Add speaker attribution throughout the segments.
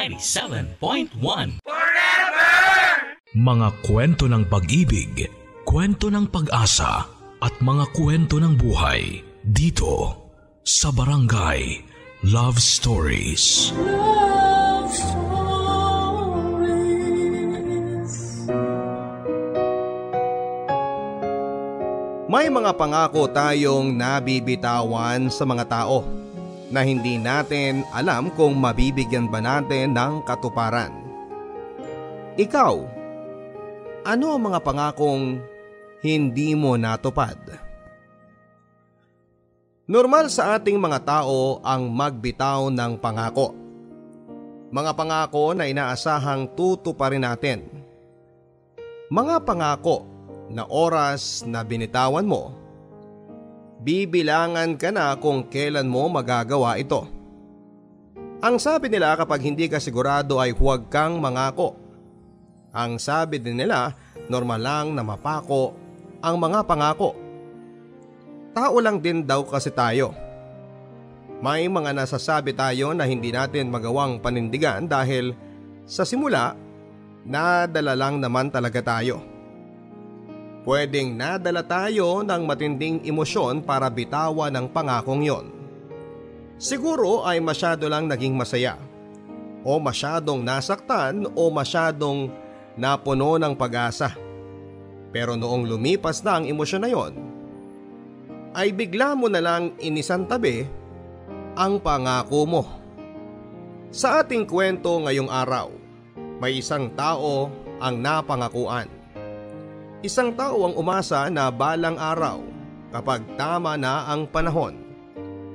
Speaker 1: 97.1.
Speaker 2: Mga kwento ng pag-ibig, kwento ng pag-asa at mga kwento ng buhay dito sa Barangay Love Stories.
Speaker 3: Love Stories.
Speaker 4: May mga pangako tayong nabibitawan sa mga tao na hindi natin alam kung mabibigyan ba natin ng katuparan. Ikaw, ano ang mga pangakong hindi mo natupad? Normal sa ating mga tao ang magbitaw ng pangako. Mga pangako na inaasahang tutuparin natin. Mga pangako na oras na binitawan mo, bibilangan ka na kung kailan mo magagawa ito. Ang sabi nila kapag hindi ka sigurado ay huwag kang mangako. Ang sabi din nila, normal lang na mapako ang mga pangako. Tao lang din daw kasi tayo. May mga nasasabi tayo na hindi natin magawang panindigan dahil sa simula, nadala lang naman talaga tayo. Pwedeng nadala tayo ng matinding emosyon para bitawan ng pangakong yon. Siguro ay masyado lang naging masaya, o masyadong nasaktan, o masyadong napuno ng pag-asa. Pero noong lumipas na ang emosyon na yon, ay bigla mo na lang inisantabi ang pangako mo. Sa ating kwento ngayong araw, may isang tao ang napangakuan. Isang tao ang umasa na balang araw, kapag tama na ang panahon,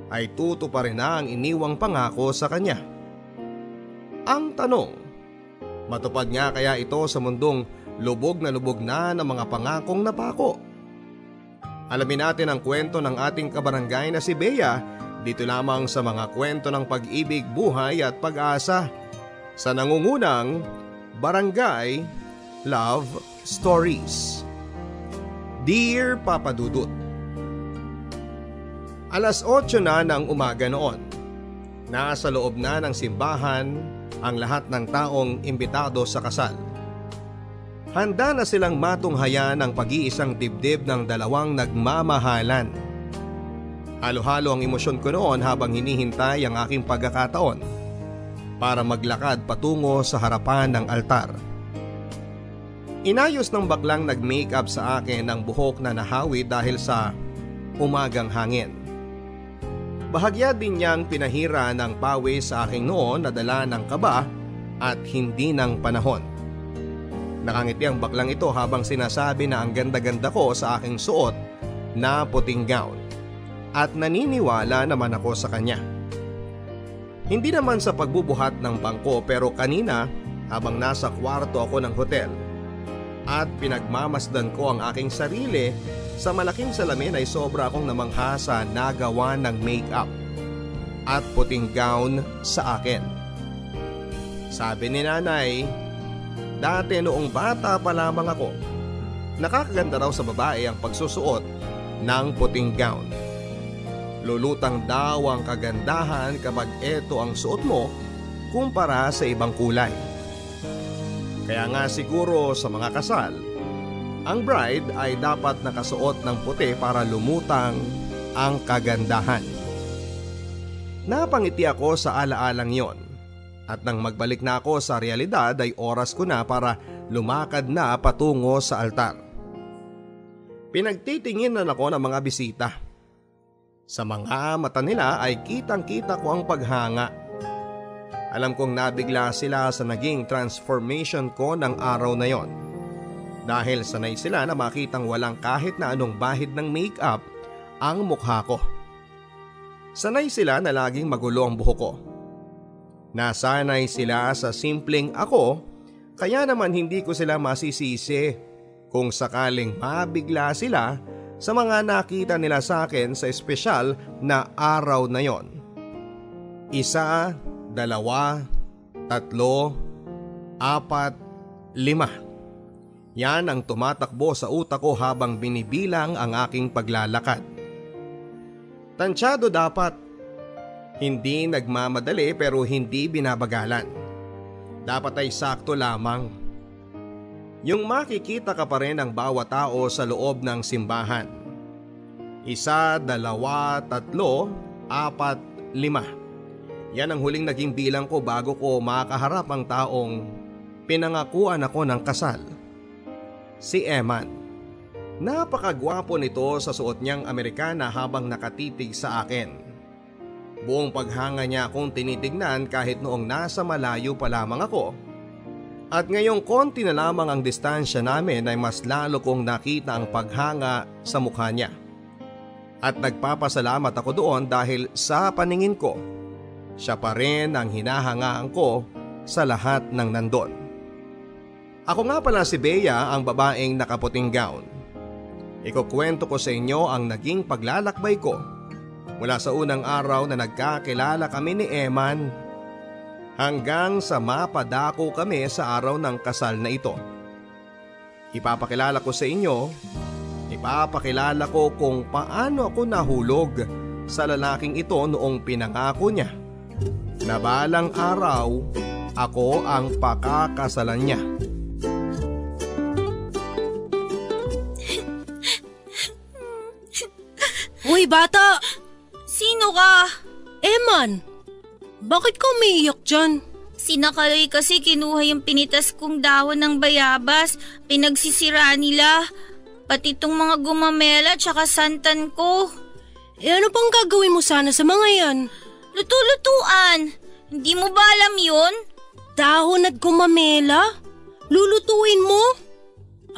Speaker 4: ay tutuparin na ang iniwang pangako sa kanya. Ang tanong, matupad nga kaya ito sa mundong lubog na ng mga pangakong napako? Alamin natin ang kwento ng ating kabarangay na si Bea dito lamang sa mga kwento ng pag-ibig, buhay at pag-asa sa nangungunang Barangay Love Stories. Dear Papa Dudut, alas 8 na ng umaga noon. Nasa loob na ng simbahan ang lahat ng taong imbitado sa kasal. Handa na silang matunghayan ang pag-iisang dibdib ng dalawang nagmamahalan. Halo-halo ang emosyon ko noon habang hinihintay ang aking pagkakataon para maglakad patungo sa harapan ng altar. Inayos ng baklang nag-makeup sa akin ang buhok na nahawi dahil sa umagang hangin. Bahagya din niyang pinahira ng pawis sa aking noon na dala ng kaba at hindi ng panahon. Nakangiti ang baklang ito habang sinasabi na ang ganda-ganda ko sa aking suot na puting gown at naniniwala naman ako sa kanya. Hindi naman sa pagbubuhat ng bangko pero kanina habang nasa kwarto ako ng hotel at pinagmamasdan ko ang aking sarili sa malaking salamin ay sobra akong namangha sa nagawa ng makeup at puting gown sa akin. Sabi ni nanay, dati noong bata pa lamang ako, nakakaganda raw sa babae ang pagsusuot ng puting gown. Lulutang daw ang kagandahan kapag ito ang suot mo kumpara sa ibang kulay. Kaya nga siguro sa mga kasal, ang bride ay dapat nakasuot ng puti para lumutang ang kagandahan. Napangiti ako sa alaalang yon at nang magbalik na ako sa realidad ay oras ko na para lumakad na patungo sa altar. Pinagtitingin na ako ng mga bisita. Sa mga mata nila ay kitang-kita ko ang paghanga. Alam kong nabigla sila sa naging transformation ko ng araw na yon. Dahil sanay sila na makitang walang kahit na anong bahid ng makeup ang mukha ko. Sanay sila na laging magulo ang buhok ko. Nasanay sila sa simpleng ako, kaya naman hindi ko sila masisisi kung sakaling mabigla sila sa mga nakita nila sa akin sa espesyal na araw na yon. 1, 2, 3, 4, 5. Yan ang tumatakbo sa utak ko habang binibilang ang aking paglalakad. Tansyado dapat. Hindi nagmamadali pero hindi binabagalan. dapat ay sakto lamang. Yung makikita ka pa rin ng bawat tao sa loob ng simbahan. 1, 2, 3, 4, 5. Yan ang huling naging bilang ko bago ko makaharap ang taong pinangakuan ako ng kasal. Si Eman. Napakagwapo nito sa suot niyang Amerikana habang nakatitig sa akin. Buong paghanga niya akong tinitignan kahit noong nasa malayo pa lamang ako. At ngayong konti na lamang ang distansya namin ay mas lalo kong nakita ang paghanga sa mukha niya. At nagpapasalamat ako doon dahil sa paningin ko, siya pa rin ang hinahangaan ko sa lahat ng nandon. Ako nga pala si Bea, ang babaeng nakaputing gown. Ikukwento ko sa inyo ang naging paglalakbay ko mula sa unang araw na nagkakilala kami ni Eman hanggang sa mapadako kami sa araw ng kasal na ito. Ipapakilala ko sa inyo, ipapakilala ko kung paano ako nahulog sa lalaking ito noong pinangako niya na balang araw ako ang pakakasalan niya.
Speaker 1: Uy, bata!
Speaker 5: Sino ka?
Speaker 1: Eman, bakit ka umiiyak dyan?
Speaker 5: Sinakaloy kasi kinuha yung pinitas kong dahon ng bayabas. Pinagsisira nila. Pati tong mga gumamela tsaka santan ko.
Speaker 1: Ano pang gagawin mo sana sa mga yan?
Speaker 5: Luto-lutuan. Hindi mo ba alam yun?
Speaker 1: Dahon at gumamela? Lulutuin mo?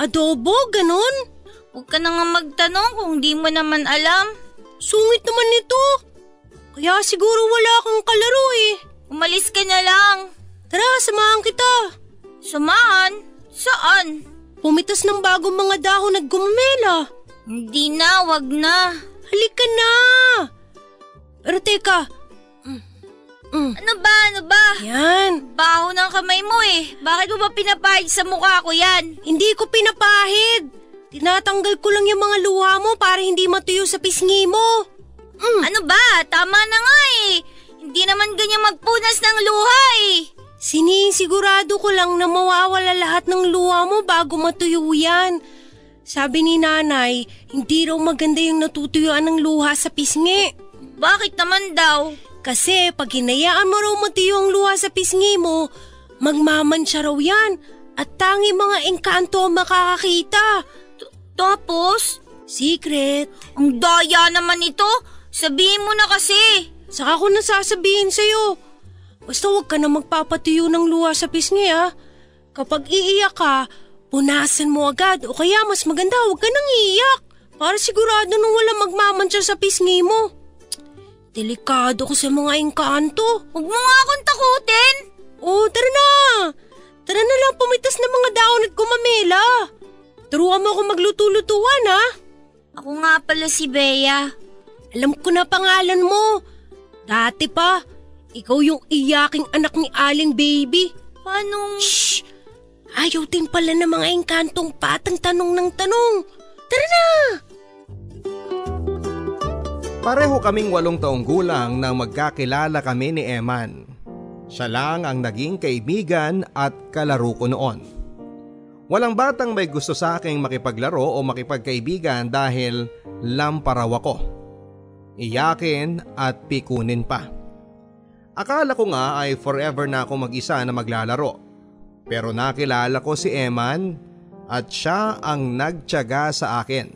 Speaker 1: Adobo, ganon?
Speaker 5: Huwag ka na nga magtanong kung di mo naman alam.
Speaker 1: Sungit naman nito. Kaya siguro wala kang kalaro eh.
Speaker 5: Umalis ka na lang.
Speaker 1: Tara, samahan kita.
Speaker 5: Samahan? Saan?
Speaker 1: Pumitas ng bagong mga dahon at gumamela.
Speaker 5: Hindi na, wag na.
Speaker 1: Halika na. Pero teka.
Speaker 5: Ano ba?
Speaker 1: Yan.
Speaker 5: Baho ng kamay mo eh. Bakit mo ba pinapahid sa mukha ko yan?
Speaker 1: Hindi ko pinapahid. Tinatanggal ko lang yung mga luha mo para hindi matuyo sa pisngi mo.
Speaker 5: Ano ba? Tama na nga eh. Hindi naman ganyan magpunas ng luha eh.
Speaker 1: Sinisigurado ko lang na mawawala lahat ng luha mo bago matuyo yan. Sabi ni nanay, hindi raw maganda yung natutuyuan ng luha sa pisngi.
Speaker 5: Bakit naman daw?
Speaker 1: Kasi pag hinayaan mo raw matuyo ang luha sa pisngi mo, magmamansya raw yan at tangi mga engkanto ang makakakita.
Speaker 5: Tapos?
Speaker 1: Secret.
Speaker 5: Ang daya naman ito. Sabihin mo na kasi.
Speaker 1: Saka ko na sasabihin sa'yo. Basta huwag ka na magpapatuyo ng luha sa pisngi ha. Kapag iiyak ka, punasan mo agad o kaya mas maganda huwag ka nang iiyak. Para sigurado nung wala magmamansya sa pisngi mo. Delikado ko sa mga engkanto.
Speaker 5: Huwag mo nga akong takutin.
Speaker 1: Oh, tara na. Tara na lang pumitas ng mga dahon at gumamela. Turuan mo ako magluto-lutuan ha.
Speaker 5: Ako nga pala si Bea.
Speaker 1: Alam ko na pangalan mo. Dati pa, ikaw yung iyaking anak ni Aling Baby.
Speaker 5: Paano?
Speaker 1: Shh! Ayaw din pala ng mga engkantong patang tanong ng tanong. Tara na!
Speaker 4: Pareho kaming 8 taong gulang nang magkakilala kami ni Eman. Siya lang ang naging kaibigan at kalaro ko noon. Walang batang may gusto sa aking makipaglaro o makipagkaibigan dahil lamparaw ako. Iyakin at pikunin pa. Akala ko nga ay forever na ako mag-isa na maglalaro. Pero nakilala ko si Eman at siya ang nagtiyaga sa akin.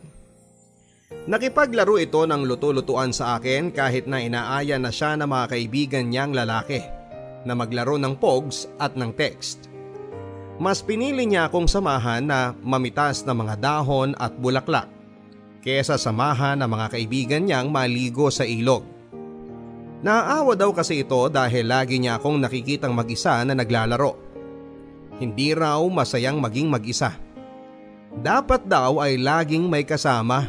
Speaker 4: Nakipaglaro ito ng luto-lutuan sa akin kahit na inaaya na siya ng mga kaibigan niyang lalaki na maglaro ng pogs at ng text. Mas pinili niya akong samahan na mamitas ng mga dahon at bulaklak kesa samahan ng mga kaibigan niyang maligo sa ilog. Naaawa daw kasi ito dahil lagi niya akong nakikitang mag-isa na naglalaro. Hindi raw masayang maging mag-isa. Dapat daw ay laging may kasama.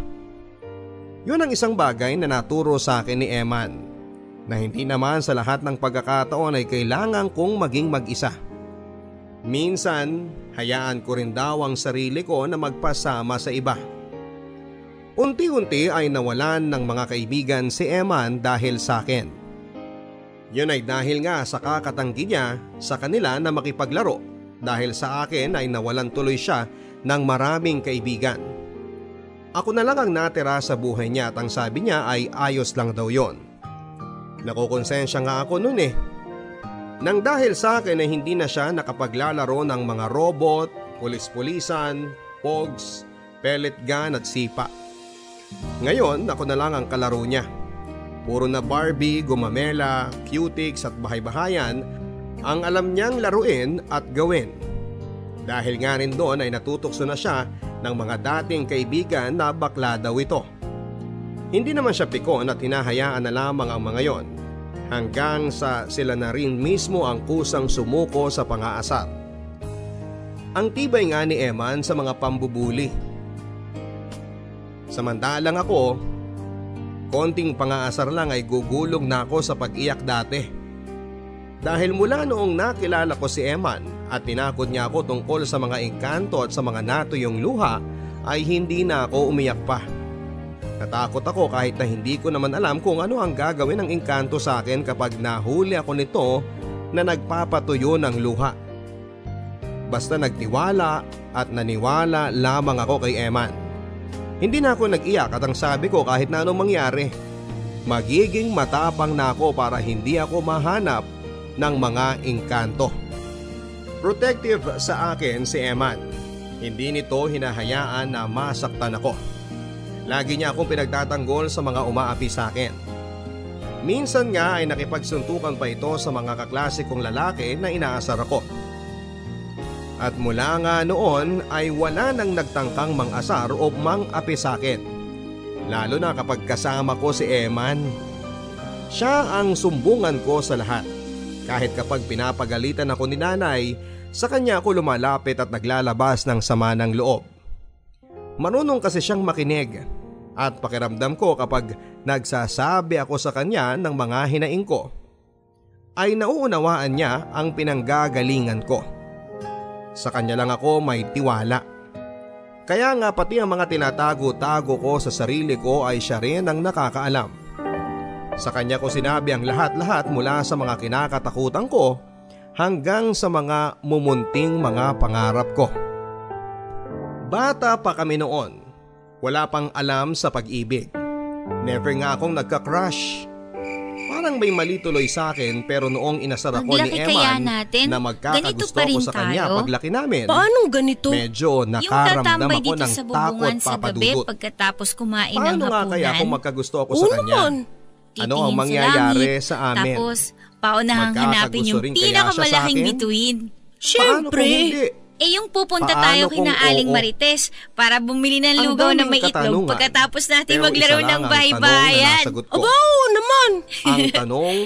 Speaker 4: Yun ang isang bagay na naturo sa akin ni Eman, na hindi naman sa lahat ng pagkakataon ay kailangan kong maging mag-isa. Minsan, hayaan ko rin daw ang sarili ko na magpasama sa iba. Unti-unti ay nawalan ng mga kaibigan si Eman dahil sa akin. Yun ay dahil nga sa kakatanggi niya sa kanila na makipaglaro dahil sa akin ay nawalan tuloy siya ng maraming kaibigan. Ako na lang ang natira sa buhay niya at ang sabi niya ay ayos lang daw yon. Nakukonsensya nga ako nun eh. Nang dahil sa akin ay hindi na siya nakapaglalaro ng mga robot, pulis-pulisan, pogs, pellet gun at sipa. Ngayon ako na lang ang kalaro niya. Puro na Barbie, gumamela, cutics at bahay-bahayan ang alam niyang laruin at gawin. Dahil nga rin doon ay natutokso na siya ng mga dating kaibigan na bakla daw ito. Hindi naman siya pikon at hinahayaan na lamang ang mga yon hanggang sa sila na rin mismo ang kusang sumuko sa pang-aasar. Ang tibay nga ni Eman sa mga pambubuli. Samantalang ako, konting pang-aasar lang ay gugulong na ako sa pag-iyak dati. Dahil mula noong nakilala ko si Eman at tinakot niya ako tungkol sa mga engkanto at sa mga natuyong luha ay hindi na ako umiyak pa. Natakot ako kahit na hindi ko naman alam kung ano ang gagawin ng engkanto sa akin kapag nahuli ako nito na nagpapatuyo ng luha. Basta nagtiwala at naniwala lamang ako kay Eman. Hindi na ako nag-iyak at ang sabi ko kahit na anong mangyari, magiging matapang na ako para hindi ako mahanap ng mga engkanto. Protective sa akin si Eman. Hindi nito hinahayaan na masaktan ako. Lagi niya akong pinagtatanggol sa mga umaapi sa akin. Minsan nga ay nakipagsuntukan pa ito sa mga kaklase kong lalaki na inaasar ako. At mula nga noon ay wala nang nagtangkang mang-asar o mang-api sa akin. Lalo na kapag kasama ko si Eman. Siya ang sumbungan ko sa lahat. Kahit kapag pinapagalitan ako ni nanay, sa kanya ako lumalapit at naglalabas ng sama ng loob. Marunong kasi siyang makinig at pakiramdam ko kapag nagsasabi ako sa kanya ng mga hinaing ko, ay nauunawaan niya ang pinanggagalingan ko. Sa kanya lang ako may tiwala. Kaya nga pati ang mga tinatago-tago ko sa sarili ko ay siya rin ang nakakaalam. Sa kanya ko sinabi ang lahat-lahat mula sa mga kinakatakutan ko hanggang sa mga mumunting mga pangarap ko. Bata pa kami noon, wala pang alam sa pag-ibig. Never nga akong nagka-crush. Parang may mali tuloy sa akin pero noong inasar ako ni Eman na magkakagusto ko sa kanya paglaki namin.
Speaker 1: Paano ganito?
Speaker 4: Medyo nakaramdam ako ng takot papadudot.
Speaker 5: Pagkatapos kumain
Speaker 4: paano
Speaker 5: ng
Speaker 4: nga
Speaker 5: hapunan?
Speaker 4: kaya kung magkagusto ako sa kanya? Ano ang mangyayari sa amin?
Speaker 5: Tapos paunahang hanapin yung pinakamalaking bituin.
Speaker 1: Siyempre.
Speaker 5: Yung pupunta tayo kina Aling Marites para bumili ng lugaw na may itlog pagkatapos natin maglaro ng baybayan.
Speaker 1: Aba, oo naman.
Speaker 4: Ang tanong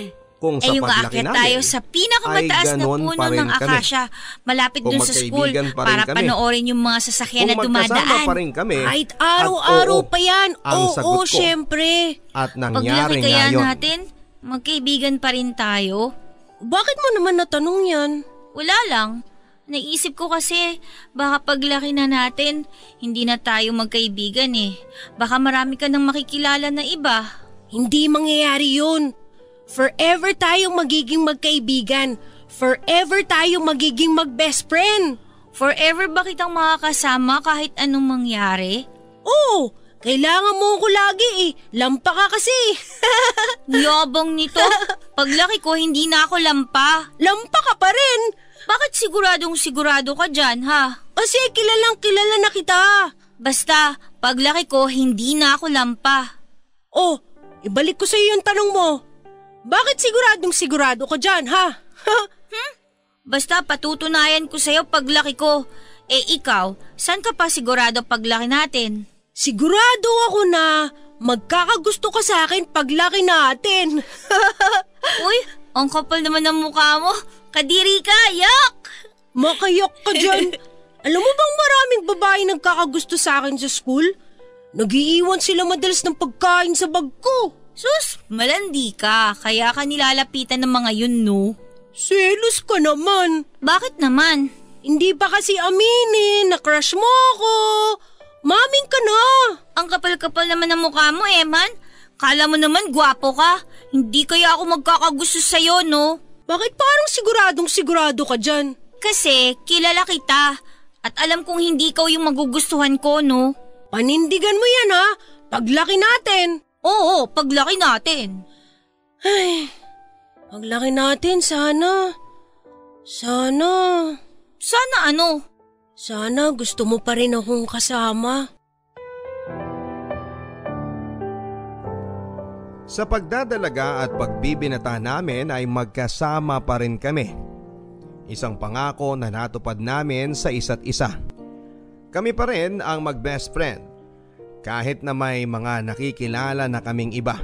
Speaker 4: kung sa
Speaker 5: yung
Speaker 4: paglaki namin
Speaker 5: tayo sa pinakamataas na puno ng akasya malapit dun sa school para panoorin yung mga sasakyan na dumadaan.
Speaker 4: Pa rin kami,
Speaker 1: kahit araw-araw pa yan.
Speaker 4: Oo,
Speaker 1: syempre.
Speaker 4: At nangyari
Speaker 5: paglaki kaya
Speaker 4: ngayon.
Speaker 5: natin, magkaibigan pa rin tayo.
Speaker 1: Bakit mo naman natanong yan?
Speaker 5: Wala lang. Naisip ko kasi baka paglaki na natin, hindi na tayo magkaibigan eh. Baka marami ka nang makikilala na iba.
Speaker 1: Hindi mangyayari yun. Forever tayong magiging magkaibigan. Forever tayong magiging mag-best friend.
Speaker 5: Forever ba kitang makakasama kahit anong mangyari?
Speaker 1: Oo, kailangan mo ko lagi eh. Lampa ka kasi.
Speaker 5: Yabang nito. Paglaki ko, hindi na ako lampa.
Speaker 1: Lampa ka pa rin.
Speaker 5: Bakit sigurado ka dyan, ha?
Speaker 1: Kasi kilalang kilala na kita.
Speaker 5: Basta, paglaki ko, hindi na ako lampa.
Speaker 1: Oh, ibalik ko sa iyo yung tanong mo. Bakit sigurado ka dyan, ha?
Speaker 5: Basta patutunayan ko sa'yo paglaki ko. Ikaw, saan ka pa sigurado paglaki natin?
Speaker 1: Sigurado ako na magkakagusto ka sa akin paglaki natin.
Speaker 5: Uy, ang kapal naman ng mukha mo. Kadiri ka, yak!
Speaker 1: Makayak ka dyan. Alam mo bang maraming babae nagkakagusto sa akin sa school? Nag-iiwan sila madalas ng pagkain sa bag ko.
Speaker 5: Sus, malandi ka. Kaya ka nilalapitan ng mga yun, no?
Speaker 1: Selos ka naman.
Speaker 5: Bakit naman?
Speaker 1: Hindi pa kasi aminin na crush mo ako. Maming ka na.
Speaker 5: Ang kapal-kapal naman ng mukha mo, Eman. Kala mo naman gwapo ka. Hindi kaya ako magkakagusto sa'yo, no?
Speaker 1: Bakit parang sigurado ka dyan?
Speaker 5: Kasi kilala kita. At alam kong hindi ikaw yung magugustuhan ko, no?
Speaker 1: Panindigan mo yan ha, paglaki natin.
Speaker 5: Oo, paglaki natin.
Speaker 1: Ay, paglaki natin sana.
Speaker 5: Sana ano?
Speaker 1: Sana gusto mo pa rin akong kasama.
Speaker 4: Sa pagdadalaga at pagbibinata namin ay magkasama pa rin kami. Isang pangako na natupad namin sa isa't isa. Kami pa rin ang mag-best friend kahit na may mga nakikilala na kaming iba.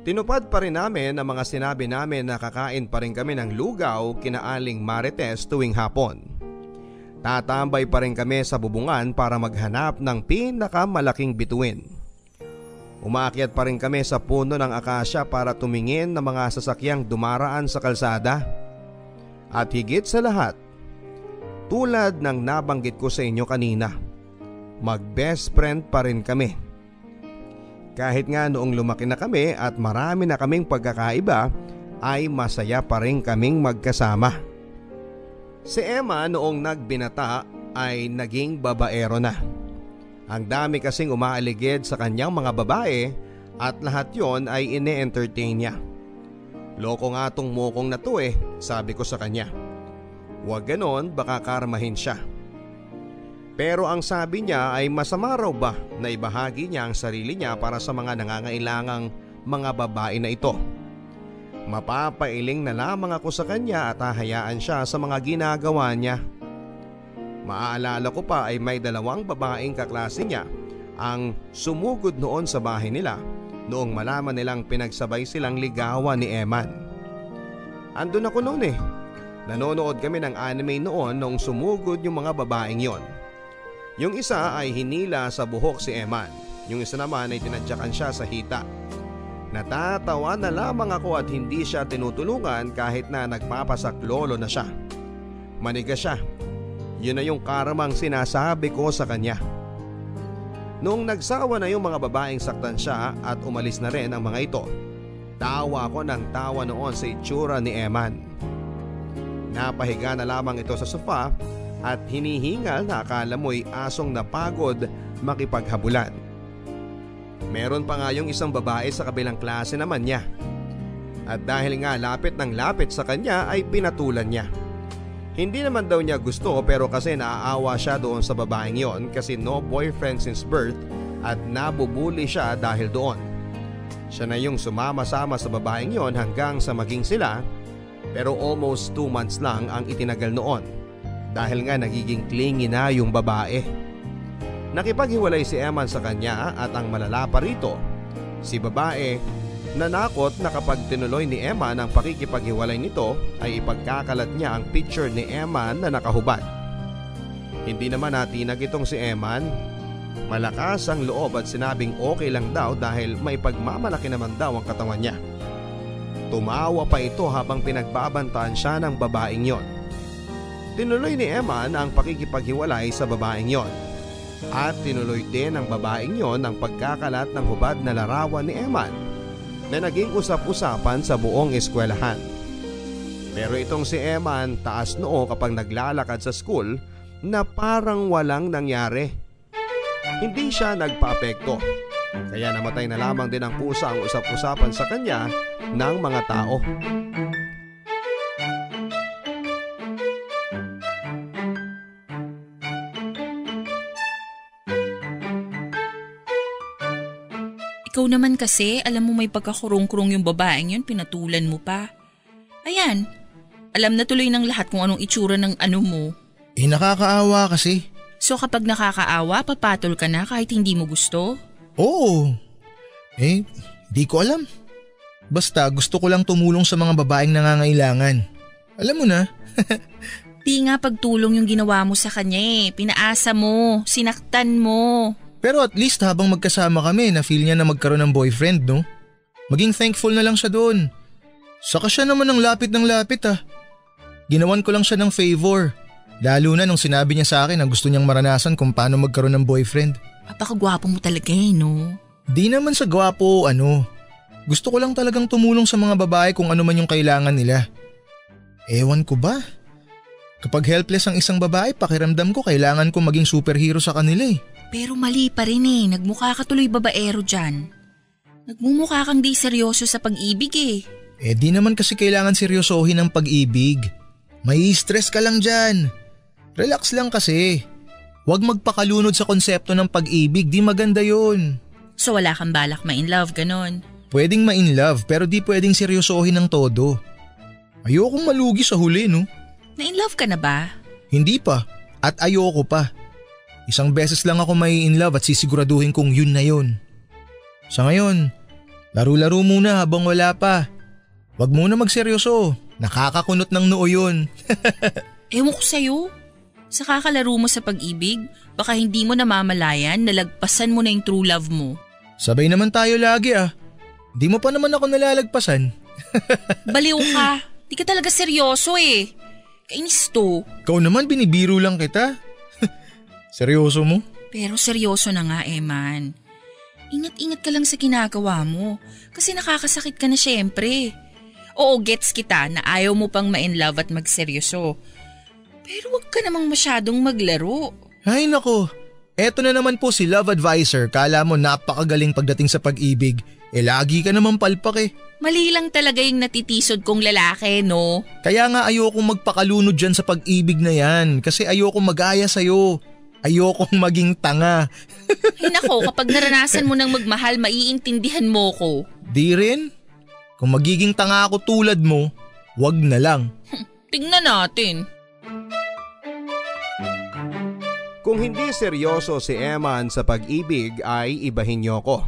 Speaker 4: Tinupad pa rin namin ang mga sinabi namin na kakain pa rin kami ng lugaw kina Aling Marites tuwing hapon. Tatambay pa rin kami sa bubungan para maghanap ng pinakamalaking bituin. Umaakyat pa rin kami sa puno ng akasya para tumingin ng mga sasakyang dumaraan sa kalsada. At higit sa lahat, tulad ng nabanggit ko sa inyo kanina, mag-best friend pa rin kami. Kahit nga noong lumaki na kami at marami na kaming pagkakaiba, ay masaya pa rin kaming magkasama. Si Emma noong nagbinata ay naging babaero na. Ang dami kasing umaaligid sa kanyang mga babae at lahat yon ay ine-entertain niya. Loko nga tong mukong na to sabi ko sa kanya. Huwag ganon, baka karmahin siya. Pero ang sabi niya ay masama raw ba na ibahagi niya ang sarili niya para sa mga nangangailangang mga babae na ito. Mapapailing na lamang ako sa kanya at hahayaan siya sa mga ginagawa niya. Maaalala ko pa ay may 2 babaeng kaklase niya ang sumugod noon sa bahay nila noong malaman nilang pinagsabay silang ligawan ni Eman. Andun ako noon Nanonood kami ng anime noon nung sumugod yung mga babaeng yon. Yung isa ay hinila sa buhok si Eman, yung isa naman ay tinadyakan siya sa hita. Natatawa na lamang ako at hindi siya tinutulungan kahit na nagpapasaklolo na siya. Manigas siya. Yun na yung karamang sinasabi ko sa kanya. Noong nagsawa na yung mga babaeng saktan siya at umalis na rin ang mga ito, tawa ko ng tawa noon sa itsura ni Eman. Napahiga na lamang ito sa sofa at hinihingal na akala mo'y asong napagod makipaghabulan. Meron pa nga yung isang babae sa kabilang klase naman niya. At dahil nga lapit ng lapit sa kanya ay pinatulan niya. Hindi naman daw niya gusto pero kasi naaawa siya doon sa babaeng yon kasi no boyfriend since birth at nabubuli siya dahil doon. Siya na yung sumama-sama sa babaeng yon hanggang sa maging sila, pero almost 2 months lang ang itinagal noon dahil nga nagiging clingy na yung babae. Nakipaghiwalay si Eman sa kanya at ang malala pa rito, si babae nanakot na kapag tinuloy ni Eman ang pakikipaghiwalay nito ay ipagkakalat niya ang picture ni Eman na nakahubad. Hindi naman natinag itong si Eman. Malakas ang loob at sinabing okay lang daw dahil may pagmamalaki naman daw ang katawan niya. Tumawa pa ito habang pinagbabantaan siya ng babaeng yon. Tinuloy ni Eman ang pakikipaghiwalay sa babaeng yon. At tinuloy din ng babaeng yon ang pagkakalat ng hubad na larawan ni Eman na naging usap-usapan sa buong eskwelahan. Pero itong si Eman taas noo kapag naglalakad sa school na parang walang nangyari. Hindi siya nagpa-apekto. Kaya namatay na lamang din ang pusa ang usap-usapan sa kanya ng mga tao.
Speaker 6: Ikaw naman kasi, alam mo may pagkakurong-kurong yung babaeng yun, pinatulan mo pa. Ayan, alam na tuloy ng lahat kung anong itsura ng ano mo.
Speaker 7: Nakakaawa kasi.
Speaker 6: So kapag nakakaawa, papatol ka na kahit hindi mo gusto?
Speaker 7: Oo. Di ko alam. Basta gusto ko lang tumulong sa mga babaeng nangangailangan. Alam mo na.
Speaker 6: Di nga pagtulong yung ginawa mo sa kanya Pinaasa mo, sinaktan mo.
Speaker 7: Pero at least habang magkasama kami, na-feel niya na magkaroon ng boyfriend, no? Maging thankful na lang siya doon. Saka siya naman ng lapit Ginawan ko lang siya ng favor. Lalo na nung sinabi niya sa akin na gusto niyang maranasan kung paano magkaroon ng boyfriend.
Speaker 6: Napakagwapo mo talaga no?
Speaker 7: Di naman sa gwapo o ano. Gusto ko lang talagang tumulong sa mga babae kung ano man yung kailangan nila. Ewan ko ba? Kapag helpless ang isang babae, pakiramdam ko kailangan ko maging superhero sa kanila eh.
Speaker 6: Pero mali pa rin eh, nagmukha ka tuloy babaero dyan. Nagmumukha kang di seryoso sa pag-ibig eh.
Speaker 7: Di naman kasi kailangan seryosohin ang pag-ibig. May stress ka lang dyan. Relax lang kasi. Huwag magpakalunod sa konsepto ng pag-ibig, di maganda yun.
Speaker 6: So wala kang balak ma-in love, ganon?
Speaker 7: Pwedeng ma-in love pero di pwedeng seryosohin ng todo. Ayokong malugi sa huli, no?
Speaker 6: Na-in love ka na ba?
Speaker 7: Hindi pa at ayoko pa. Isang beses lang ako may in love at sisiguraduhin kong yun na yun. Sa ngayon, laro-laro muna habang wala pa. Huwag muna magseryoso, nakakakunot ng noo yun.
Speaker 6: Ewan ko sa'yo. Sa kakalaro mo sa pag-ibig, baka hindi mo namamalayan na lagpasan mo na yung true love mo.
Speaker 7: Sabay naman tayo lagi ah. Di mo pa naman ako nalalagpasan.
Speaker 6: Baliw ka. Di ka talaga seryoso eh. Kainis to.
Speaker 7: Ikaw naman binibiro lang kita. Seryoso mo?
Speaker 6: Pero seryoso na nga Eman. Ingat-ingat ka lang sa ginagawa mo. Kasi nakakasakit ka na syempre. Oo, gets kita na ayaw mo pang ma-in love at magseryoso. Pero wag ka namang masyadong maglaro.
Speaker 7: Ay nako, eto na naman po si Love Advisor. Kala mo napakagaling pagdating sa pag-ibig. Lagi ka naman palpak eh.
Speaker 6: Mali lang talaga yung natitisod kong lalaki, no?
Speaker 7: Kaya nga ayokong magpakalunod dyan sa pag-ibig na yan. Kasi ayokong mag-aya sa'yo. Ayokong maging tanga.
Speaker 6: Ay nako, kapag naranasan mo ng magmahal, maiintindihan mo ko.
Speaker 7: Di rin? Kung magiging tanga ako tulad mo, wag na lang.
Speaker 6: Tingnan natin.
Speaker 4: Kung hindi seryoso si Eman sa pag-ibig ay ibahin niyo ko.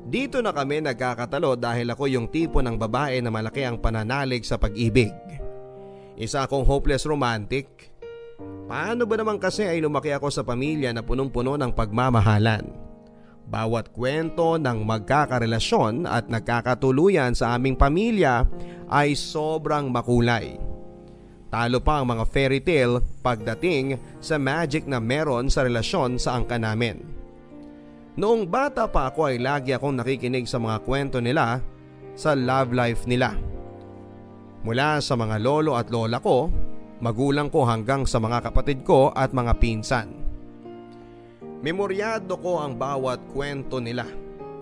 Speaker 4: Dito na kami nagkakatalo dahil ako yung tipo ng babae na malaki ang pananalig sa pag-ibig. Isa akong hopeless romantic. Paano ba naman kasi ay lumaki ako sa pamilya na punong-puno ng pagmamahalan? Bawat kwento ng magkakarelasyon at nagkakatuluyan sa aming pamilya ay sobrang makulay. Talo pa ang mga fairy tale pagdating sa magic na meron sa relasyon sa angkan namin. Noong bata pa ako ay lagi akong nakikinig sa mga kwento nila sa love life nila. Mula sa mga lolo at lola ko, magulang ko hanggang sa mga kapatid ko at mga pinsan. Memoryado ko ang bawat kwento nila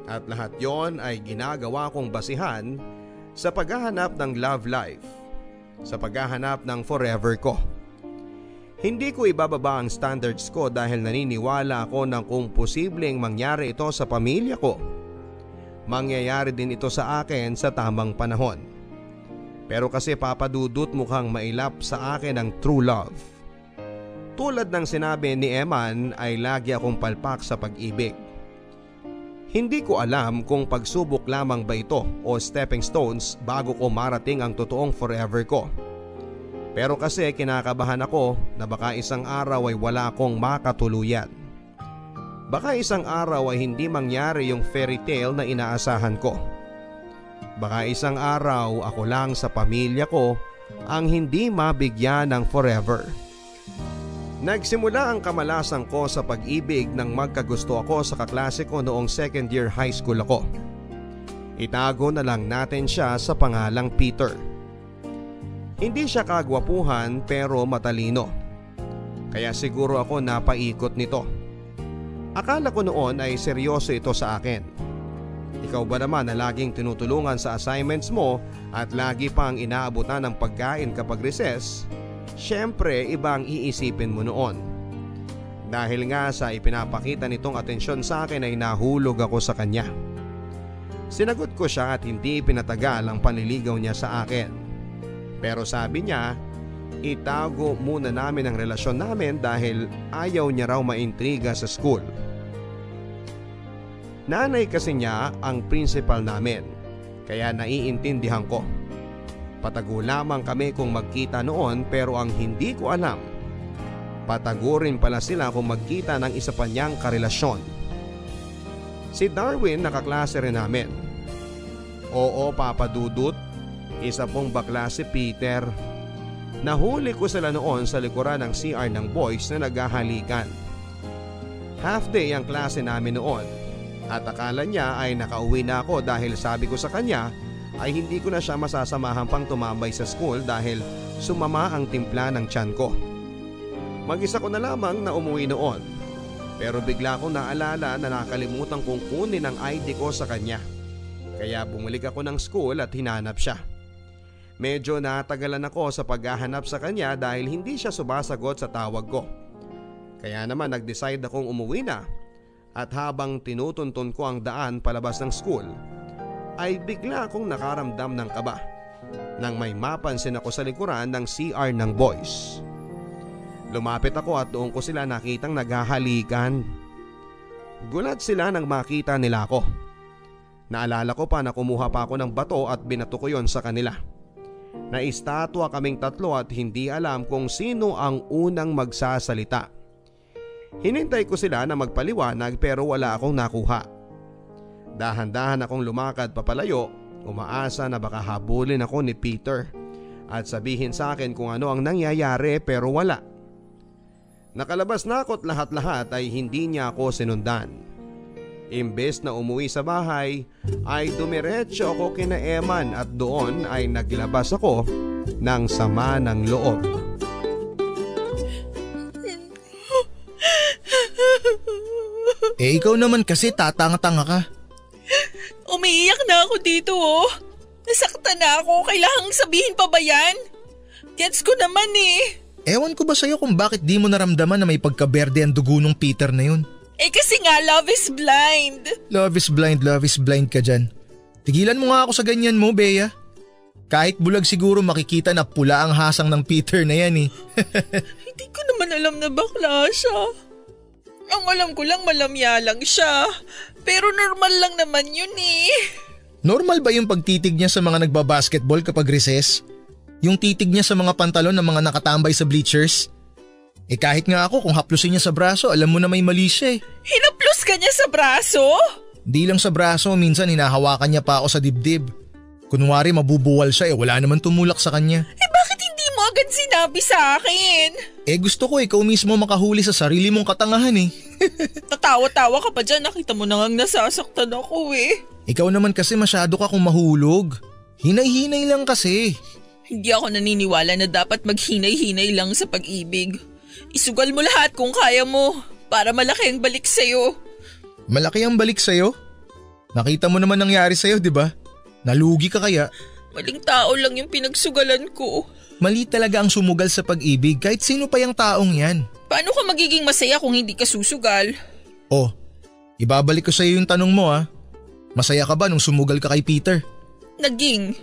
Speaker 4: at lahat yon ay ginagawa kong basihan sa paghahanap ng love life, sa paghahanap ng forever ko. Hindi ko ibababa ang standards ko dahil naniniwala ako na kung posibleng mangyari ito sa pamilya ko, mangyayari din ito sa akin sa tamang panahon. Pero kasi papadudot mukhang mailap sa akin ang true love. Tulad ng sinabi ni Eman ay lagi akong palpak sa pag-ibig. Hindi ko alam kung pagsubok lamang ba ito o stepping stones bago ko marating ang totoong forever ko. Pero kasi kinakabahan ako na baka isang araw ay wala akong makatuluyan. Baka isang araw ay hindi mangyari yung fairy tale na inaasahan ko. Baka isang araw ako lang sa pamilya ko ang hindi mabigyan ng forever. Nagsimula ang kamalasan ko sa pag-ibig nang magkagusto ako sa kaklase ko noong second year high school ako. Itago na lang natin siya sa pangalang Peter. Hindi siya kagwapuhan pero matalino. Kaya siguro ako napaikot nito. Akala ko noon ay seryoso ito sa akin. Ikaw ba naman na laging tinutulungan sa assignments mo at lagi pang inaabutan ng pagkain kapag recess? Siyempre iba ang iisipin mo noon. Dahil nga sa ipinapakita nitong atensyon sa akin ay nahulog ako sa kanya. Sinagot ko siya at hindi pinatagal ang panliligaw niya sa akin. Pero sabi niya, itago muna namin ang relasyon namin dahil ayaw niya raw maintriga sa school. Nanay kasi niya ang principal namin, kaya naiintindihan ko. Patago lamang kami kung magkita noon pero ang hindi ko alam, patago rin pala sila kung magkita ng isa pa niyang karelasyon. Si Darwin nakaklase rin namin. Oo, Papa Dudut. Isa pong bakla si Peter. Nahuli ko sila noon sa likuran ng CR ng boys na naghahalikan. Half day ang klase namin noon. At akala niya ay nakauwi na ako dahil sabi ko sa kanya ay hindi ko na siya masasamahan pang tumambay sa school dahil sumama ang timpla ng tiyan ko. Mag-isa ko na lamang na umuwi noon. Pero bigla ko naalala na nakalimutan kong kunin ang ID ko sa kanya. Kaya bumalik ako ng school at hinanap siya. Medyo natagalan ako sa paghahanap sa kanya dahil hindi siya sumasagot sa tawag ko. Kaya naman nag-decide akong umuwi na. At habang tinutuntun ko ang daan palabas ng school, ay bigla akong nakaramdam ng kaba nang may mapansin ako sa likuran ng CR ng boys. Lumapit ako at doon ko sila nakitang naghahalikan. Gulat sila nang makita nila ako. Naalala ko pa na kumuha pa ako ng bato at binato ko yon sa kanila. Naistatwa kaming tatlo at hindi alam kung sino ang unang magsasalita. Hinintay ko sila na magpaliwanag pero wala akong nakuha. Dahan-dahan akong lumakad papalayo, umaasa na baka habulin ako ni Peter at sabihin sa akin kung ano ang nangyayari pero wala. Nakalabas na ako at lahat-lahat ay hindi niya ako sinundan. Imbes na umuwi sa bahay ay dumiretso ako kina Eman at doon ay naglabas ako ng sama ng loob.
Speaker 7: Ikaw naman kasi tatanga-tanga ka.
Speaker 6: Umiiyak na ako dito oh. Nasaktan na ako. Kailangang sabihin pa ba yan? Gets ko naman eh.
Speaker 7: Ewan ko ba sa'yo kung bakit di mo naramdaman na may pagkaberde ang dugo ng Peter na yun?
Speaker 6: Kasi nga love is blind.
Speaker 7: Love is blind ka dyan. Tigilan mo nga ako sa ganyan mo, Bea. Kahit bulag siguro makikita na pula ang hasang ng Peter na yan eh.
Speaker 6: Hindi ko naman alam na bakla siya. Ang alam ko lang malamya lang siya. Pero normal lang naman yun eh.
Speaker 7: Normal ba yung pagtitig niya sa mga nagbabasketball kapag recess? Yung titig niya sa mga pantalon ng mga nakatambay sa bleachers? Kahit nga ako kung haplusin niya sa braso, alam mo na may mali siya eh.
Speaker 6: Hinaplos ka niya sa braso?
Speaker 7: Di lang sa braso, minsan hinahawakan niya pa ako sa dibdib. Kunwari mabubuwal siya wala naman tumulak sa kanya.
Speaker 6: Bakit hindi mo agad sinabi sa akin?
Speaker 7: Gusto ko ikaw mismo makahuli sa sarili mong katangahan eh.
Speaker 6: Tatawa-tawa ka pa dyan, nakita mo na ngang nasasaktan ako eh.
Speaker 7: Ikaw naman kasi masyado ka kung mahulog. Hinay-hinay lang kasi.
Speaker 6: Hindi ako naniniwala na dapat maghinay-hinay lang sa pag-ibig. Isugal mo lahat kung kaya mo para malaki ang balik sa'yo.
Speaker 7: Malaki ang balik sa'yo? Nakita mo naman nangyari sa'yo, di ba? Nalugi ka kaya?
Speaker 6: Maling tao lang yung pinagsugalan ko.
Speaker 7: Mali talaga ang sumugal sa pag-ibig kahit sino pa yung taong yan.
Speaker 6: Paano ka magiging masaya kung hindi ka susugal?
Speaker 7: Oh, ibabalik ko sa'yo yung tanong mo ah. Masaya ka ba nung sumugal ka kay Peter?
Speaker 6: Naging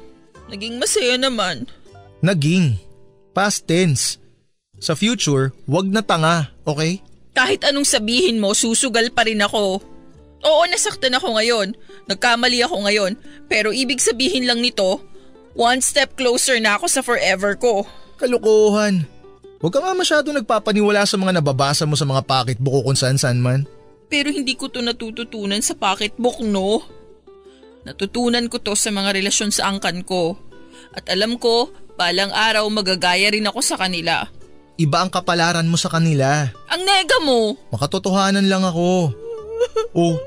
Speaker 6: masaya naman.
Speaker 7: Naging. Past tense. Sa future, wag na tanga, okay?
Speaker 6: Kahit anong sabihin mo, susugal pa rin ako. Oo, nasaktan ako ngayon. Nagkamali ako ngayon. Pero ibig sabihin lang nito, one step closer na ako sa forever ko.
Speaker 7: Kalokohan. Huwag ka nga masyado nagpapaniwala sa mga nababasa mo sa mga pocketbook o kung saan-saan man.
Speaker 6: Pero hindi ko to natututunan sa pocketbook, no? Natutunan ko to sa mga relasyon sa angkan ko. At alam ko, balang araw magagaya rin ako sa kanila.
Speaker 7: Iba ang kapalaran mo sa kanila.
Speaker 6: Ang nega mo!
Speaker 7: Makatotohanan lang ako. Oh,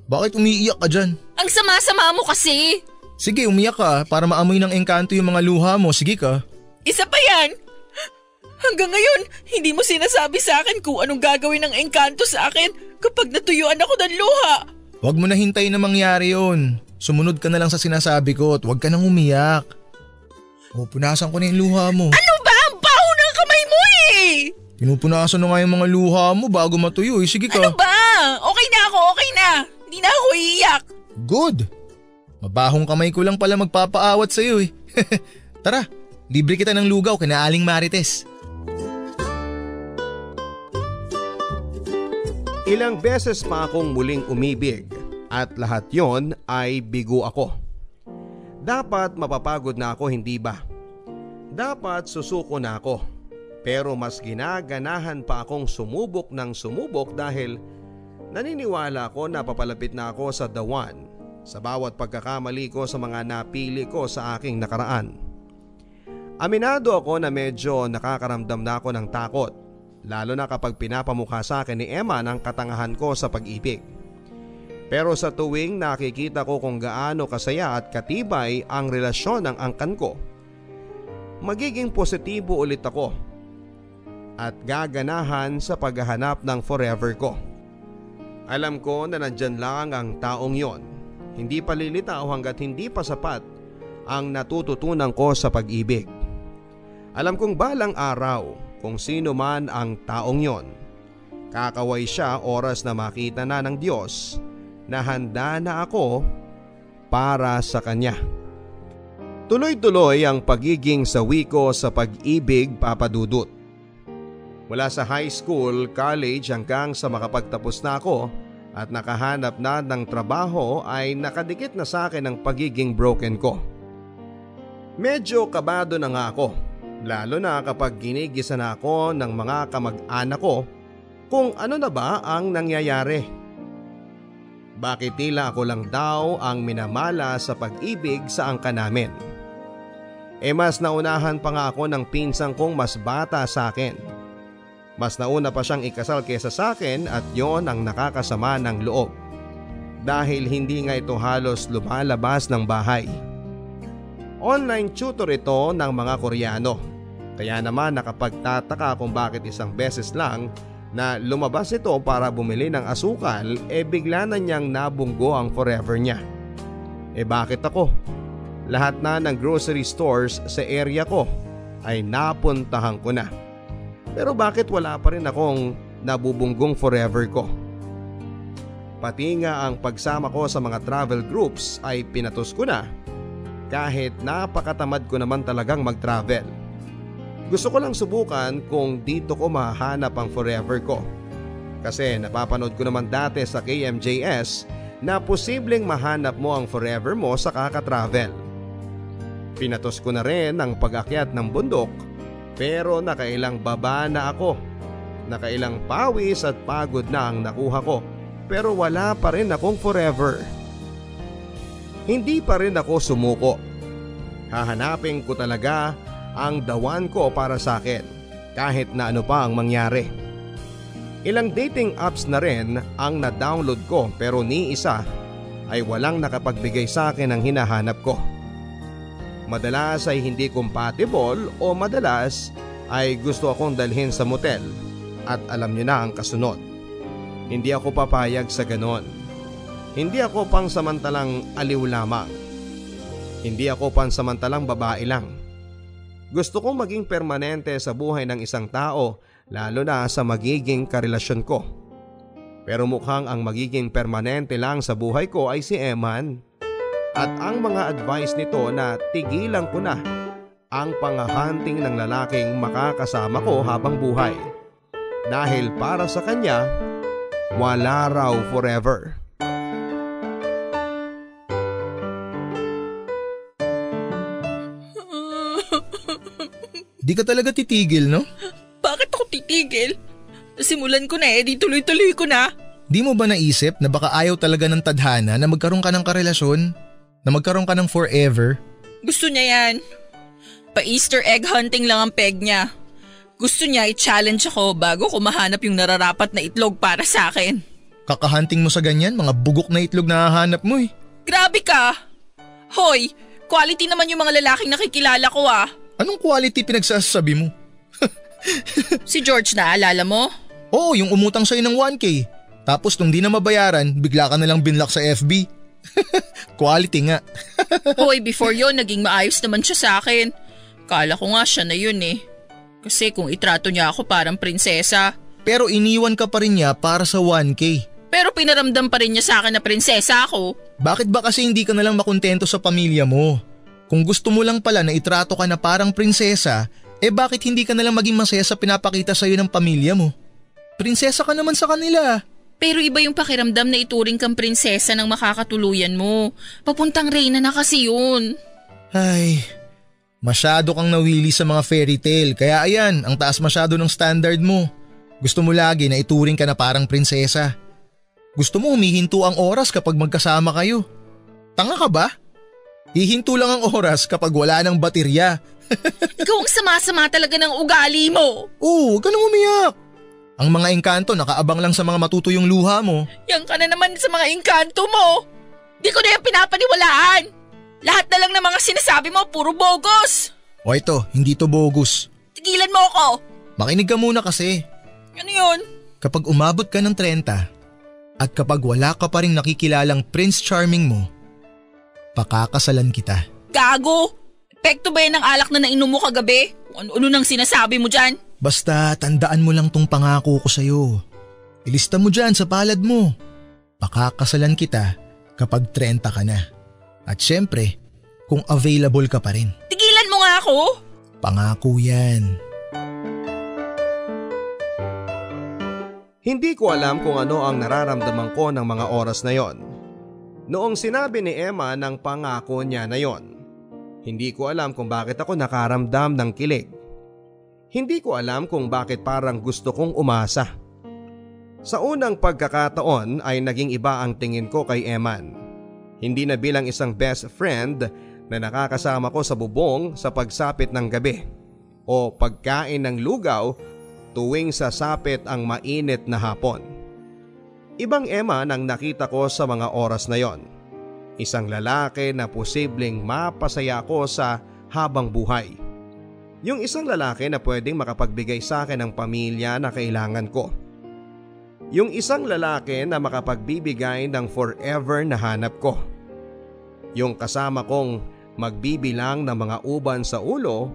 Speaker 7: bakit umiiyak ka dyan?
Speaker 6: Ang sama-sama mo kasi!
Speaker 7: Sige, umiyak ka para maamoy ng engkanto yung mga luha mo. Sige ka.
Speaker 6: Isa pa yan! Hanggang ngayon, hindi mo sinasabi sa akin kung anong gagawin ng engkanto sa akin kapag natuyuan ako ng luha.
Speaker 7: Huwag mo na hintayin na mangyari yun. Sumunod ka na lang sa sinasabi ko at huwag ka nang umiyak. Oh, punasan ko na yung luha mo.
Speaker 6: Ano ba? Ang baho ng kamay mo eh!
Speaker 7: Pinupunasan na nga yung mga luha mo bago matuyo eh. Sige ka.
Speaker 6: Ano ba? Okay na ako, okay na. Hindi na ako iiyak.
Speaker 7: Good. Mabahong kamay ko lang pala magpapaawat sa'yo eh. Tara, libre kita ng lugaw kina Aling Marites.
Speaker 4: Ilang beses pa akong muling umibig at lahat yon ay bigo ako. Dapat mapapagod na ako, hindi ba? Dapat susuko na ako. Pero mas ginaganahan pa akong sumubok ng sumubok dahil naniniwala ako na papalapit na ako sa the one sa bawat pagkakamali ko sa mga napili ko sa aking nakaraan. Aminado ako na medyo nakakaramdam na ako ng takot, lalo na kapag pinapamukha sa akin ni Emma ng katangahan ko sa pag-ibig. Pero sa tuwing nakikita ko kung gaano kasaya at katibay ang relasyon ng angkan ko, magiging positibo ulit ako at gaganahan sa paghahanap ng forever ko. Alam ko na nandyan lang ang taong yon. Hindi pa lilitaw hanggat hindi pa sapat ang natututunan ko sa pag-ibig. Alam kong balang araw kung sino man ang taong yon, kakaway siya oras na makita na ng Diyos na handa na ako para sa Kanya. Tuloy-tuloy ang pagiging sawi ko sa pag-ibig, Papa Dudut. Mula sa high school, college hanggang sa makapagtapos na ako at nakahanap na ng trabaho ay nakadikit na sa akin ang pagiging broken ko. Medyo kabado na nga ako, lalo na kapag ginigisa na ako ng mga kamag-anak ko kung ano na ba ang nangyayari. Bakit tila ako lang daw ang minamala sa pag-ibig sa angkan namin? Mas naunahan pa nga ako ng pinsang kong mas bata sa akin. Mas nauna pa siyang ikasal kesa sa akin at yon ang nakakasama ng loob. Dahil hindi nga ito halos lumalabas ng bahay. Online tutor ito ng mga Koreano. Kaya naman nakapagtataka kung bakit isang beses lang na lumabas ito para bumili ng asukal bigla na niyang nabunggo ang forever niya. Bakit ako? Lahat na ng grocery stores sa area ko ay napuntahan ko na. Pero bakit wala pa rin akong nabubunggong forever ko? Pati nga ang pagsama ko sa mga travel groups ay pinatos ko na kahit napakatamad ko naman talagang mag-travel. Gusto ko lang subukan kung dito ko mahanap ang forever ko. Kasi napapanood ko naman dati sa KMJS na posibleng mahanap mo ang forever mo sa kaka-travel. Pinatos ko na rin ang pag-akyat ng bundok. Pero nakailang baba na ako. Nakailang pawis at pagod na ang nakuha ko. Pero wala pa rin akong forever. Hindi pa rin ako sumuko. Hahanapin ko talaga ang the one ko para sa akin. Kahit na ano pa ang mangyari. Ilang dating apps na rin ang na-download ko pero ni isa ay walang nakapagbigay sa akin ng hinahanap ko. Madalas ay hindi compatible o madalas ay gusto akong dalhin sa motel at alam niyo na ang kasunod. Hindi ako papayag sa ganon. Hindi ako pangsamantalang aliw lamang. Hindi ako pansamantalang babae lang. Gusto kong maging permanente sa buhay ng isang tao lalo na sa magiging karelasyon ko. Pero mukhang ang magiging permanente lang sa buhay ko ay si Eman. At ang mga advice nito na tigilan ko na ang panghahunting ng lalaking makakasama ko habang buhay. Dahil para sa kanya, wala raw forever.
Speaker 7: Di ka talaga titigil, no?
Speaker 6: Bakit ako titigil? Simulan ko na di tuloy-tuloy ko na.
Speaker 7: Di mo ba naisip na baka ayaw talaga ng tadhana na magkaroon ka ng karelasyon? Na magkaroon ka ng forever?
Speaker 6: Gusto niya yan. Pa-Easter egg hunting lang ang peg niya. Gusto niya i-challenge ako bago ko mahanap yung nararapat na itlog para sa akin.
Speaker 7: Kakahunting mo sa ganyan, mga bugok na itlog na hahanap mo eh.
Speaker 6: Grabe ka! Hoy, quality naman yung mga lalaking nakikilala ko ah.
Speaker 7: Anong quality pinagsasabi mo?
Speaker 6: Si George na alala mo?
Speaker 7: Oo, yung umutang sa'yo ng 1K. Tapos nung di na mabayaran, bigla ka nalang binlock sa FB. Quality nga.
Speaker 6: Hoy, before yon naging maayos naman siya sa akin. Kala ko nga siya na yun eh. Kasi kung itrato niya ako parang prinsesa.
Speaker 7: Pero iniwan ka pa rin niya para sa 1K.
Speaker 6: Pero pinaramdam pa rin niya sa akin na prinsesa ako.
Speaker 7: Bakit ba kasi hindi ka nalang makontento sa pamilya mo? Kung gusto mo lang pala na itrato ka na parang prinsesa, bakit hindi ka nalang maging masaya sa pinapakita sa'yo ng pamilya mo? Prinsesa ka naman sa kanila.
Speaker 6: Pero iba yung pakiramdam na ituring kang prinsesa ng makakatuluyan mo. Papuntang reyna na kasi yun.
Speaker 7: Ay, masyado kang nawili sa mga fairy tale. Kaya ayan, ang taas masyado ng standard mo. Gusto mo lagi na ituring ka na parang prinsesa. Gusto mo humihinto ang oras kapag magkasama kayo. Tanga ka ba? Hihinto lang ang oras kapag wala ng baterya.
Speaker 6: Ikaw ang sama-sama talaga ng ugali mo.
Speaker 7: Oo, huwag ka nang umiyak. Ang mga engkanto nakaabang lang sa mga matutuyong luha mo.
Speaker 6: Yan ka na naman sa mga engkanto mo. Di ko na yan pinapaniwalaan. Lahat na lang ng mga sinasabi mo, puro bogus.
Speaker 7: O ito, hindi to bogus.
Speaker 6: Tigilan mo ako.
Speaker 7: Makinig ka muna kasi.
Speaker 6: Ano yun?
Speaker 7: Kapag umabot ka ng 30 at kapag wala ka pa rin nakikilalang Prince Charming mo, pakakasalan kita.
Speaker 6: Gago! Epekto ba yan ng alak na nainom mo kagabi? Ano nang sinasabi mo dyan?
Speaker 7: Basta tandaan mo lang tong pangako ko sa'yo. Ilista mo dyan sa palad mo. Pakakasalan kita kapag 30 ka na. At syempre, kung available ka pa rin.
Speaker 6: Tigilan mo nga ako!
Speaker 7: Pangako yan.
Speaker 4: Hindi ko alam kung ano ang nararamdaman ko ng mga oras na yon. Noong sinabi ni Emma ng pangako niya na yon, hindi ko alam kung bakit ako nakaramdam ng kilig. Hindi ko alam kung bakit parang gusto kong umasa. Sa unang pagkakataon ay naging iba ang tingin ko kay Eman. Hindi na bilang isang best friend na nakakasama ko sa bubong sa pagsapit ng gabi o pagkain ng lugaw tuwing sasapit ang mainit na hapon. Ibang Eman ang nakita ko sa mga oras na yon. Isang lalaki na posibleng mapasaya ko sa habang buhay. Yung isang lalaki na pwedeng makapagbigay sa akin ng pamilya na kailangan ko. Yung isang lalaki na makapagbibigay ng forever na hanap ko. Yung kasama kong magbibilang ng mga uban sa ulo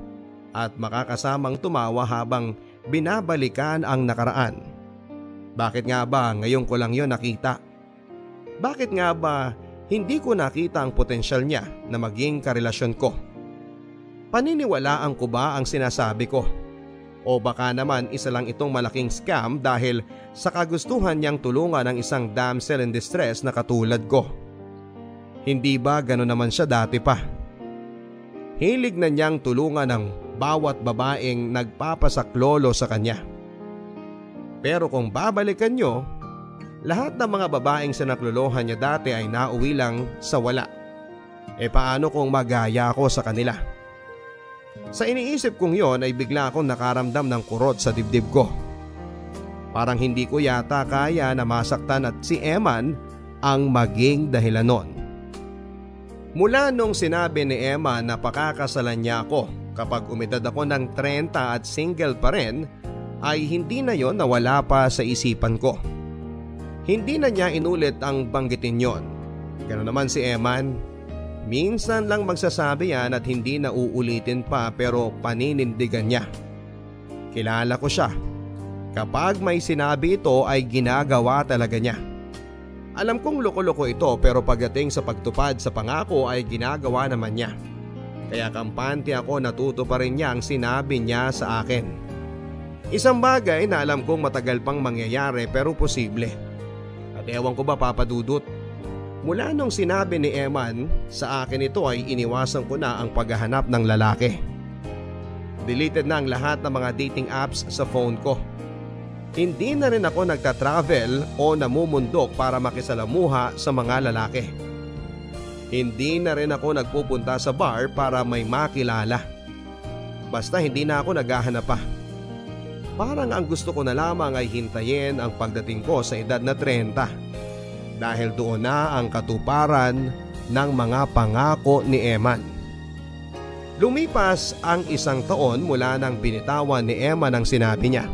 Speaker 4: at makakasamang tumawa habang binabalikan ang nakaraan. Bakit nga ba ngayon ko lang yon nakita? Bakit nga ba hindi ko nakita ang potensyal niya na maging karelasyon ko? Paniniwalaan ko ba ang sinasabi ko? O baka naman isa lang itong malaking scam dahil sa kagustuhan niyang tulungan ng isang damsel in distress na katulad ko? Hindi ba gano'n naman siya dati pa? Hilig na niyang tulungan ng bawat babaeng nagpapasaklolo sa kanya. Pero kung babalikan niyo, lahat ng mga babaeng sinaklolohan niya dati ay nauwi lang sa wala. E paano kung magaya ako sa kanila? Sa iniisip kong yon ay bigla akong nakaramdam ng kurot sa dibdib ko. Parang hindi ko yata kaya na masaktan at si Eman ang maging dahilan nun. Mula nung sinabi ni Emma na pakakasalan niya ako kapag umedad ako ng 30 at single pa rin, ay hindi na yon nawala pa sa isipan ko. Hindi na niya inulit ang banggitin yon. Ganoon naman si Eman. Minsan lang magsasabi yan at hindi na uulitin pa pero paninindigan niya. Kilala ko siya. Kapag may sinabi ito ay ginagawa talaga niya. Alam kong loko-loko ito pero pagdating sa pagtupad sa pangako ay ginagawa naman niya. Kaya kampante ako natuto pa rin niya ang sinabi niya sa akin. Isang bagay na alam kong matagal pang mangyayari pero posible. At ewan ko ba papadudot. Mula nung sinabi ni Eman sa akin ito ay iniwasan ko na ang paghahanap ng lalaki. Deleted na ang lahat ng mga dating apps sa phone ko. Hindi na rin ako nagta-travel o namumundok para makisalamuha sa mga lalaki. Hindi na rin ako nagpupunta sa bar para may makilala. Basta hindi na ako naghahanap pa. Parang ang gusto ko na lamang ay hintayin ang pagdating ko sa edad na 30. Dahil doon na ang katuparan ng mga pangako ni Eman. Lumipas ang 1 taon mula nang binitawan ni Eman ang sinabi niya.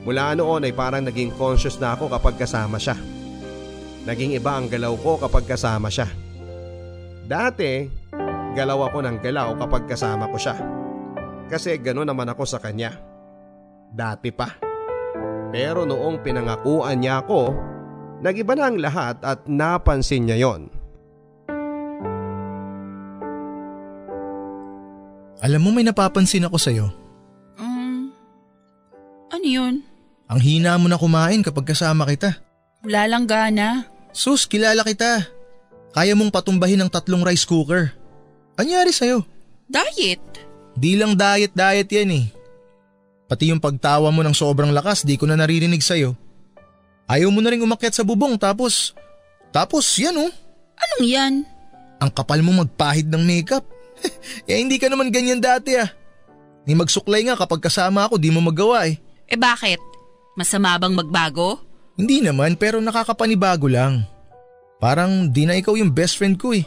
Speaker 4: Mula noon ay parang naging conscious na ako kapag kasama siya. Naging iba ang galaw ko kapag kasama siya. Dati, galaw ako ng galaw kapag kasama ko siya. Kasi gano'n naman ako sa kanya. Dati pa. Pero noong pinangakuan niya ako, nag-iba na ang lahat at napansin niya yon.
Speaker 7: Alam mo may napapansin ako sa'yo.
Speaker 6: Ano yun?
Speaker 7: Ang hina mo na kumain kapag kasama kita.
Speaker 6: Wala lang gana.
Speaker 7: Sus, kilala kita. Kaya mong patumbahin ng 3 rice cooker. Anyari sa'yo?
Speaker 6: Diet?
Speaker 7: Di lang diet yan eh. Pati yung pagtawa mo ng sobrang lakas di ko na naririnig sa'yo. Ayaw mo na rin umakyat sa bubong tapos yan oh.
Speaker 6: Anong yan?
Speaker 7: Ang kapal mo magpahid ng makeup. Hindi ka naman ganyan dati ah. Ni magsuklay nga kapag kasama ako di mo magawa eh.
Speaker 6: Eh bakit? Masama bang magbago?
Speaker 7: Hindi naman, pero nakakapanibago lang. Parang di na ikaw yung best friend ko eh.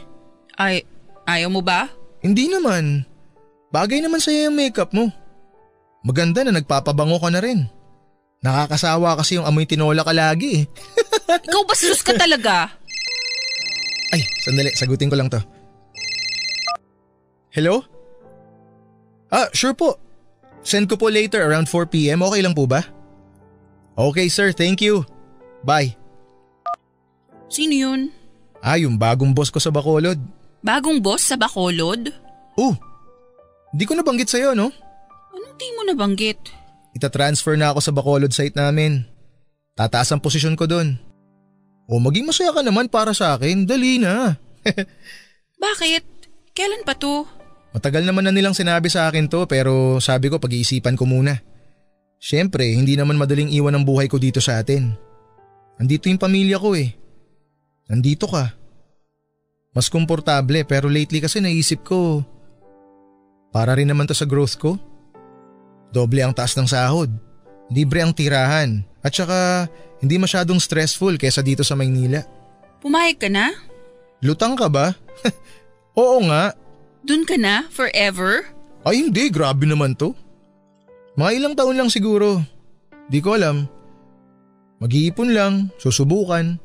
Speaker 6: Ay, ayaw mo ba?
Speaker 7: Hindi naman. Bagay naman sa'yo yung makeup mo. Maganda na nagpapabango ka na rin. Nakakasawa kasi yung amoy tinola ka lagi eh.
Speaker 6: Ikaw bastos ka talaga.
Speaker 7: Ay, sandali, sagutin ko lang to. Hello? Sure po. Send ko po later around 4 p.m. Okay lang po ba? Okay sir, thank you. Bye.
Speaker 6: Sino yun?
Speaker 7: Yung bagong boss ko sa Bacolod.
Speaker 6: Bagong boss sa Bacolod?
Speaker 7: Di ko nabanggit sa'yo no?
Speaker 6: Anong di mo nabanggit?
Speaker 7: Ita-transfer na ako sa Bacolod site namin. Tataas ang posisyon ko dun. Maging masaya ka naman para sa akin, dali na.
Speaker 6: Bakit? Kailan pa to?
Speaker 7: Matagal naman na nilang sinabi sa akin to pero sabi ko pag-iisipan ko muna. Siyempre, hindi naman madaling iwan ang buhay ko dito sa atin. Nandito yung pamilya ko eh. Nandito ka. Mas komportable pero lately kasi naisip ko, para rin naman to sa growth ko. Doble ang taas ng sahod, libre ang tirahan, at saka hindi masyadong stressful kesa dito sa Maynila.
Speaker 6: Pumayag ka na?
Speaker 7: Lutang ka ba? Oo nga.
Speaker 6: Dun ka na? Forever?
Speaker 7: Ay hindi, grabe naman to. Mga ilang taon lang siguro. Di ko alam. Mag-iipon lang, susubukan.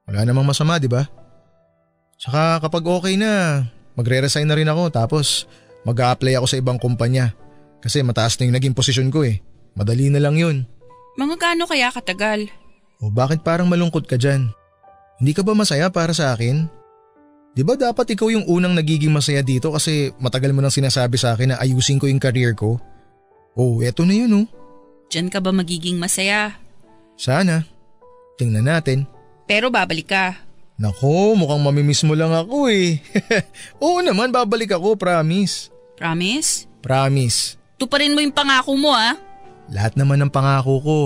Speaker 7: Wala namang masama, di ba? Saka kapag okay na, magre-resign na rin ako tapos mag-a-apply ako sa ibang kumpanya. Kasi mataas na yung naging posisyon ko eh. Madali na lang yun.
Speaker 6: Mga gaano kaya katagal?
Speaker 7: Bakit parang malungkot ka dyan? Hindi ka ba masaya para sa akin? Di ba dapat ikaw yung unang nagiging masaya dito kasi matagal mo nang sinasabi sa akin na ayusin ko yung career ko? Eto na yun
Speaker 6: Diyan ka ba magiging masaya?
Speaker 7: Sana. Tingnan natin.
Speaker 6: Pero babalik ka.
Speaker 7: Nako, mukhang mamimiss mo lang ako eh. Oo naman, babalik ako, promise.
Speaker 6: Promise?
Speaker 7: Promise.
Speaker 6: Tuparin mo yung pangako mo
Speaker 7: Lahat naman ng pangako ko,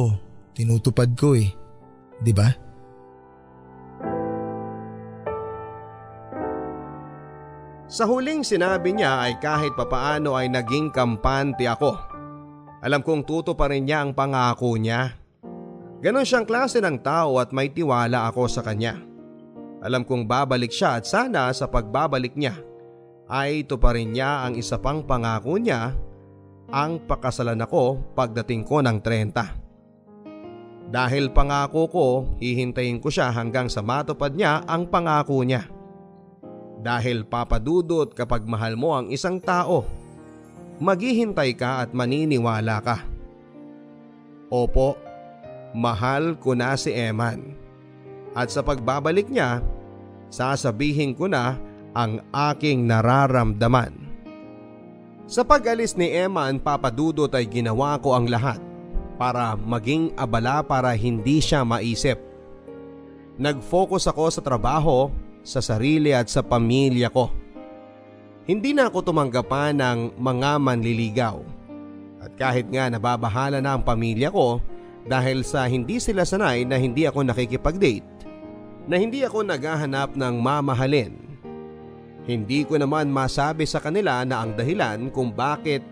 Speaker 7: tinutupad ko eh. Di ba?
Speaker 4: Sa huling sinabi niya ay kahit papaano ay naging kampante ako. Alam kong tutuparin niya ang pangako niya. Ganon siyang klase ng tao at may tiwala ako sa kanya. Alam kong babalik siya at sana sa pagbabalik niya ay tuparin niya ang isa pang pangako niya, ang pakasalan ako pagdating ko ng 30. Dahil pangako ko, hihintayin ko siya hanggang sa matupad niya ang pangako niya. Dahil papadudot kapag mahal mo ang isang tao, maghihintay ka at maniniwala ka. Opo, mahal ko na si Eman. At sa pagbabalik niya, sasabihin ko na ang aking nararamdaman. Sa pag-alis ni Eman, papadudot ay ginawa ko ang lahat para maging abala para hindi siya maisip. Nag-focus ako sa trabaho, sa sarili at sa pamilya ko. Hindi na ako tumanggapan ng mga manliligaw. At kahit nga nababahala na ang pamilya ko dahil sa hindi sila sanay na hindi ako nakikipag-date, na hindi ako naghahanap ng mamahalin, hindi ko naman masabi sa kanila na ang dahilan kung bakit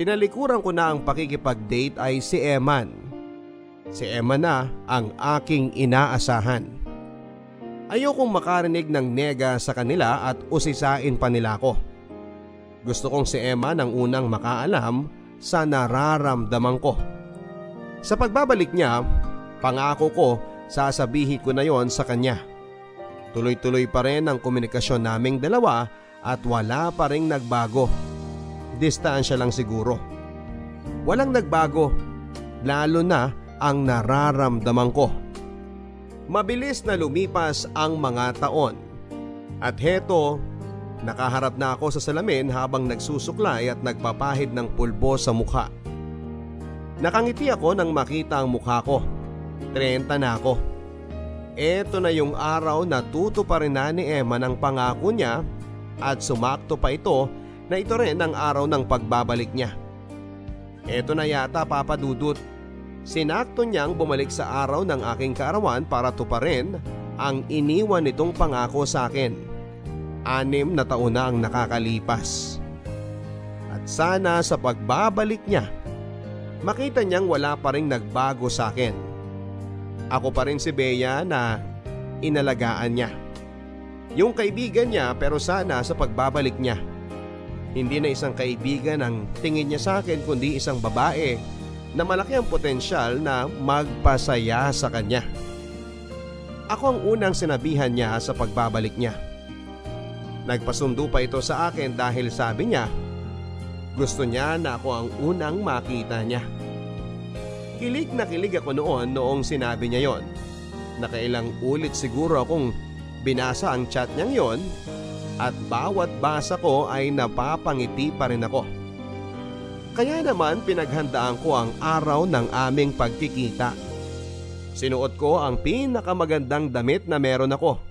Speaker 4: tinalikuran ko na ang pakikipag-date ay si Eman. Si Eman na ang aking inaasahan. Ayokong makarinig ng nega sa kanila at usisain pa nila ako. Gusto kong si Eman ang unang makaalam sa nararamdaman ko. Sa pagbabalik niya, pangako ko sasabihin ko na yon sa kanya. Tuloy-tuloy pa rin ang komunikasyon naming dalawa at wala pa ring nagbago. Distansya lang siguro. Walang nagbago, lalo na ang nararamdaman ko. Mabilis na lumipas ang mga taon. At heto, nakaharap na ako sa salamin habang nagsusuklay at nagpapahid ng pulbo sa mukha. Nakangiti ako nang makita ang mukha ko. 30 na ako. Eto na yung araw na tutuparin na ni Eman ang pangako niya at sumakto pa ito na ito rin ang araw ng pagbabalik niya. Eto na yata, Papa Dudut. Sinakto niyang bumalik sa araw ng aking kaarawan para tuparin ang iniwan nitong pangako sa akin. 6 na taon na ang nakakalipas. At sana sa pagbabalik niya makita niyang wala pa rin nagbago sa akin. Ako pa rin si Bea na inalagaan niya. Yung kaibigan niya pero sana sa pagbabalik niya. Hindi na isang kaibigan ang tingin niya sa akin kundi isang babae na malaki ang potensyal na magpasaya sa kanya. Ako ang unang sinabihan niya sa pagbabalik niya. Nagpasundo pa ito sa akin dahil sabi niya, gusto niya na ako ang unang makita niya. Kilig na kilig ako noong sinabi niya yon. Nakailang ulit siguro akong binasa ang chat niyang yon at bawat basa ko ay napapangiti pa rin ako. Kaya naman pinaghandaan ko ang araw ng aming pagkikita. Sinuot ko ang pinakamagandang damit na meron ako.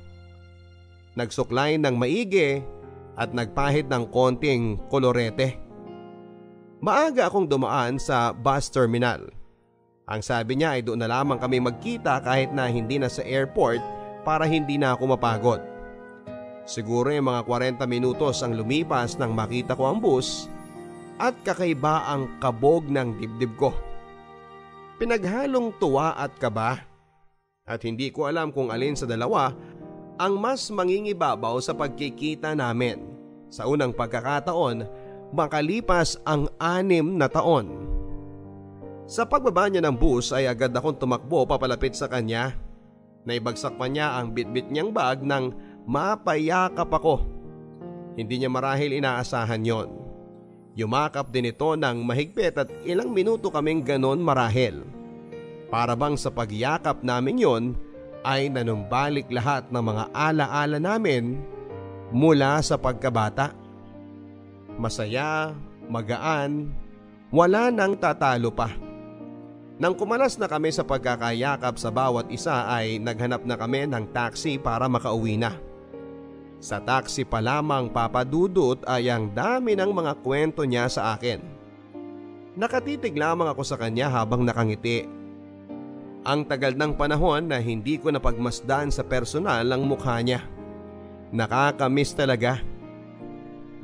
Speaker 4: Nagsuklay ng maigi at nagpahid ng konting kolorete. Maaga akong dumaan sa bus terminal. Ang sabi niya ay doon na lamang kami magkita kahit na hindi na sa airport para hindi na ako mapagod. Siguro yung mga 40 minutos ang lumipas nang makita ko ang bus at kakaiba ang kabog ng dibdib ko. Pinaghalong tuwa at kaba at hindi ko alam kung alin sa dalawa ang mas mangingibabaw sa pagkikita namin. Sa unang pagkakataon, makalipas ang 6 na taon. Sa pagbaba niya ng bus ay agad akong tumakbo papalapit sa kanya. Naibagsak pa niya ang bitbit niyang bag nang mapayakap ako. Hindi niya marahil inaasahan yon. Yumakap din ito ng mahigpit at ilang minuto kaming ganon marahil. Para bang sa pagyakap namin yon ay nanumbalik lahat ng mga alaala namin mula sa pagkabata. Masaya, magaan, wala nang tatalo pa. Nang kumalas na kami sa pagkakayakap sa bawat isa ay naghanap na kami ng taxi para makauwi na. Sa taxi pa lamang papadudot ay ang dami ng mga kwento niya sa akin. Nakatitig lamang ako sa kanya habang nakangiti. Ang tagal ng panahon na hindi ko napagmasdan sa personal ang mukha niya. Nakakamiss talaga.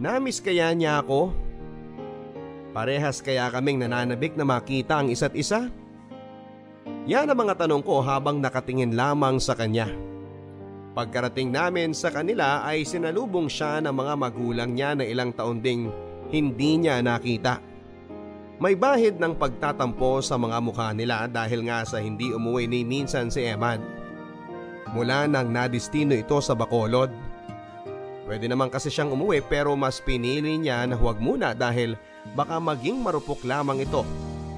Speaker 4: Namiss kaya niya ako? Parehas kaya kaming nananabik na makita ang isa't isa? Yan ang mga tanong ko habang nakatingin lamang sa kanya. Pagkarating namin sa kanila ay sinalubong siya ng mga magulang niya na ilang taon ding hindi niya nakita. May bahid ng pagtatampo sa mga mukha nila dahil nga sa hindi umuwi ni minsan si Eman. Mula nang nadistino ito sa Bacolod. Pwede naman kasi siyang umuwi pero mas pinili niya na huwag muna dahil baka maging marupok lamang ito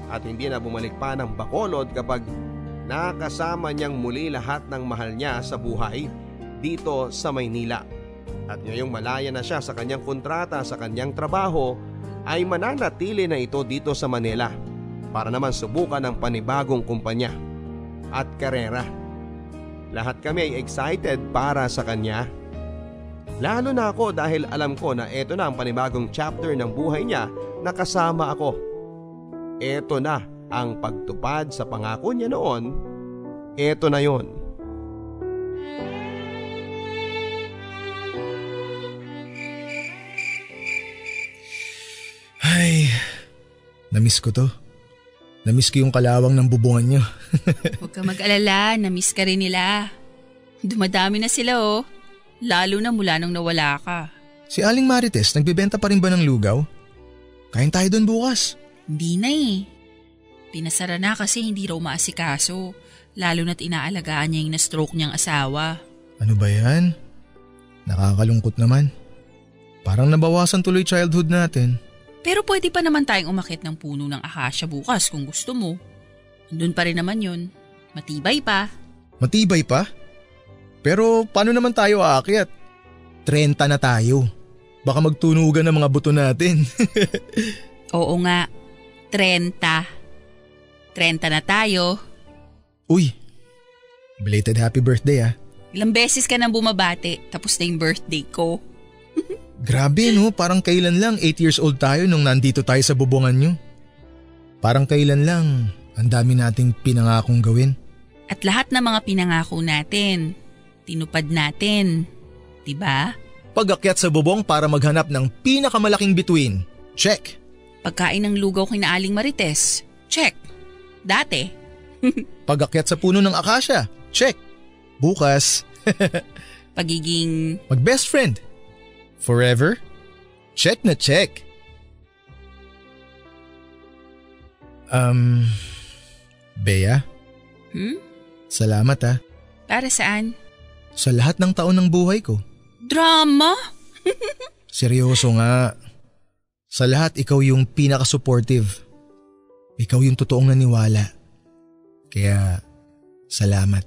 Speaker 4: at hindi na bumalik pa ng Bacolod kapag nakasama niyang muli lahat ng mahal niya sa buhay dito sa Maynila. At ngayong malaya na siya sa kanyang kontrata sa kanyang trabaho ay mananatili na ito dito sa Manila para naman subukan ang panibagong kumpanya at karera. Lahat kami ay excited para sa kanya. Lalo na ako dahil alam ko na eto na ang panibagong chapter ng buhay niya na kasama ako. Eto na ang pagtupad sa pangako niya noon. Eto na yon.
Speaker 7: Ay, namiss ko to. Namiss ko yung kalawang ng bubungan niyo.
Speaker 6: Huwag ka mag-alala, namiss ka rin nila. Dumadami na sila oh. Lalo na mula nung nawala ka.
Speaker 7: Si Aling Marites, nagbebenta pa rin ba ng lugaw? Kain tayo doon bukas.
Speaker 6: Hindi na eh. Pinasara na kasi hindi raw maasikaso. Lalo na't inaalagaan niya yung na-stroke niyang asawa.
Speaker 7: Ano ba yan? Nakakalungkot naman. Parang nabawasan tuloy childhood natin.
Speaker 6: Pero pwede pa naman tayong umakyat ng puno ng akasya bukas kung gusto mo. Andun pa rin naman yun. Matibay pa.
Speaker 7: Matibay pa? Pero paano naman tayo aakyat? 30 na tayo. Baka magtunugan ng mga buto natin.
Speaker 6: Oo nga, 30. 30 na tayo.
Speaker 7: Uy, belated happy birthday ah.
Speaker 6: Ilang beses ka nang bumabati tapos na yung birthday ko.
Speaker 7: Grabe no, parang kailan lang 8 years old tayo nung nandito tayo sa bubungan nyo. Parang kailan lang ang dami nating pinangakong gawin.
Speaker 6: At lahat ng mga pinangako natin, tinupad natin, diba?
Speaker 7: Pag-akyat sa bubong para maghanap ng pinakamalaking bituin, check.
Speaker 6: Pagkain ng lugaw kina Aling Marites, Check. Dati.
Speaker 7: Pag-akyat sa puno ng akasya. Check. Bukas.
Speaker 6: Pagiging…
Speaker 7: Mag-best friend. Forever. Check na check. Bea? Salamat ah.
Speaker 6: Para saan?
Speaker 7: Sa lahat ng taon ng buhay ko.
Speaker 6: Drama?
Speaker 7: Seryoso nga. Sa lahat, ikaw yung pinaka-supportive. Ikaw yung totoong naniwala. Kaya, salamat.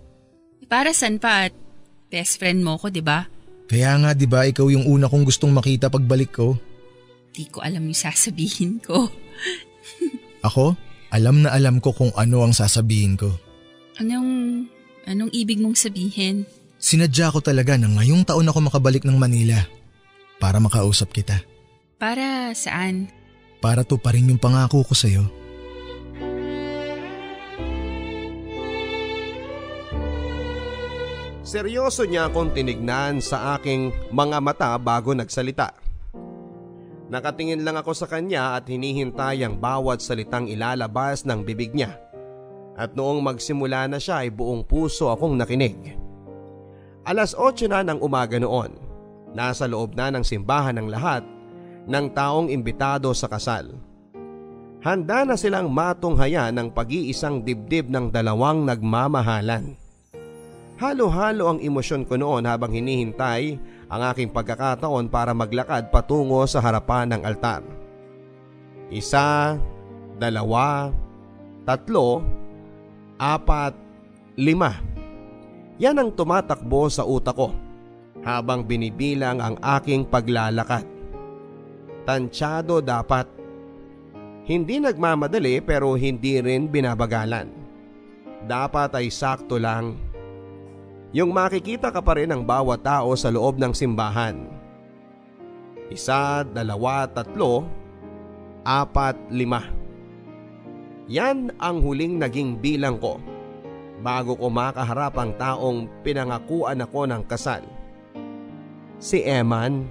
Speaker 6: Para saan pa at best friend mo ko, di ba?
Speaker 7: Kaya nga, di ba, ikaw yung una kong gustong makita pagbalik ko.
Speaker 6: Di ko alam yung sasabihin ko.
Speaker 7: Ako, alam na alam ko kung ano ang sasabihin ko.
Speaker 6: Anong ibig mong sabihin?
Speaker 7: Sinadya ko talaga na ngayong taon ako makabalik ng Manila para makausap kita.
Speaker 6: Para saan?
Speaker 7: Para to pa rin yung pangako ko sa'yo.
Speaker 4: Seryoso niya akong tinignan sa aking mga mata bago nagsalita. Nakatingin lang ako sa kanya at hinihintay ang bawat salitang ilalabas ng bibig niya. At noong magsimula na siya ay buong puso akong nakinig. 8:00 na ng umaga noon. Nasa loob na ng simbahan ng lahat ng taong imbitado sa kasal. Handa na silang matunghayan ng pag-iisang dibdib ng dalawang nagmamahalan. Halo-halo ang emosyon ko noon habang hinihintay ang aking pagkakataon para maglakad patungo sa harapan ng altar. 1, 2, 3, 4, 5. Yan ang tumatakbo sa utak ko habang binibilang ang aking paglalakad. Tansyado dapat. Hindi nagmamadali pero hindi rin binabagalan. Dapat ay sakto lang. Yung makikita ka pa rin ng bawat tao sa loob ng simbahan. 1, 2, 3, 4, 5. Yan ang huling naging bilang ko bago ko makaharap ang taong pinangakuan ako ng kasal. Si Eman.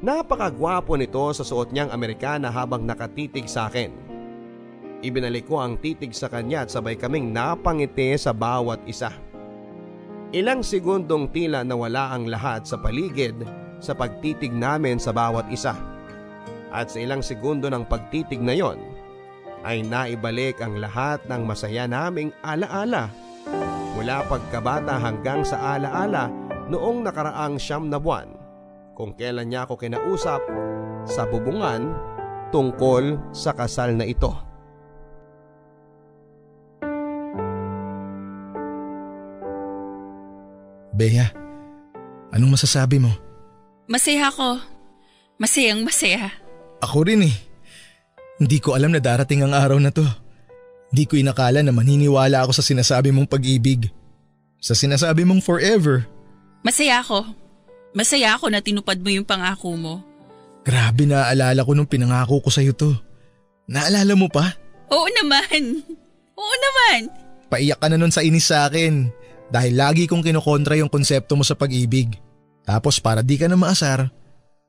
Speaker 4: Napakagwapo nito sa suot niyang Amerikana habang nakatitig sa akin. Ibinalik ko ang titig sa kanya at sabay kaming napangiti sa bawat isa. Ilang segundong tila nawala ang lahat sa paligid sa pagtitig namin sa bawat isa. At sa ilang segundo ng pagtitig na yon ay naibalik ang lahat ng masaya naming alaala mula pagkabata hanggang sa alaala noong nakaraang 9 na buwan kung kailan niya ako kinausap sa bubungan tungkol sa kasal na ito.
Speaker 7: Bea, anong masasabi mo?
Speaker 6: Masaya ako. Masayang masaya.
Speaker 7: Ako rin eh. Hindi ko alam na darating ang araw na to. Hindi ko inakala na maniniwala ako sa sinasabi mong pag-ibig. Sa sinasabi mong forever.
Speaker 6: Masaya ako. Masaya ako na tinupad mo yung pangako mo.
Speaker 7: Grabe, naaalala ko nung pinangako ko sa'yo to. Naalala mo pa?
Speaker 6: Oo naman. Oo naman.
Speaker 7: Paiyak ka na nun sa inis sa akin. Dahil lagi kong kinokontra yung konsepto mo sa pag-ibig. Tapos para di ka na maasar,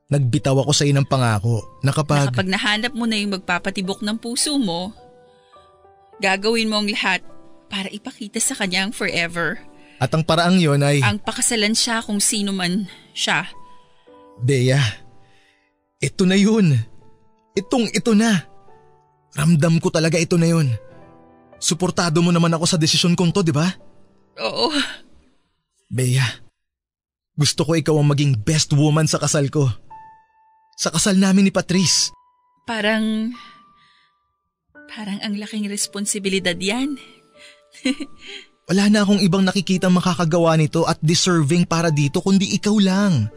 Speaker 7: nagbitaw ako sa inang pangako na kapag
Speaker 6: nahanap mo na yung magpapatibok ng puso mo, gagawin mo ang lahat para ipakita sa kanya ang forever.
Speaker 7: At ang paraang yon ay
Speaker 6: ang pakasalan siya kung sino man siya.
Speaker 7: Bea, ito na yun. Ito na. Ramdam ko talaga ito na yun. Suportado mo naman ako sa desisyon kong to, di ba?
Speaker 6: Oo.
Speaker 7: Bea, gusto ko ikaw ang maging best woman sa kasal ko. Sa kasal namin ni Patrice.
Speaker 6: Parang ang laking responsibilidad yan.
Speaker 7: Wala na akong ibang nakikita makakagawa nito at deserving para dito kundi ikaw lang.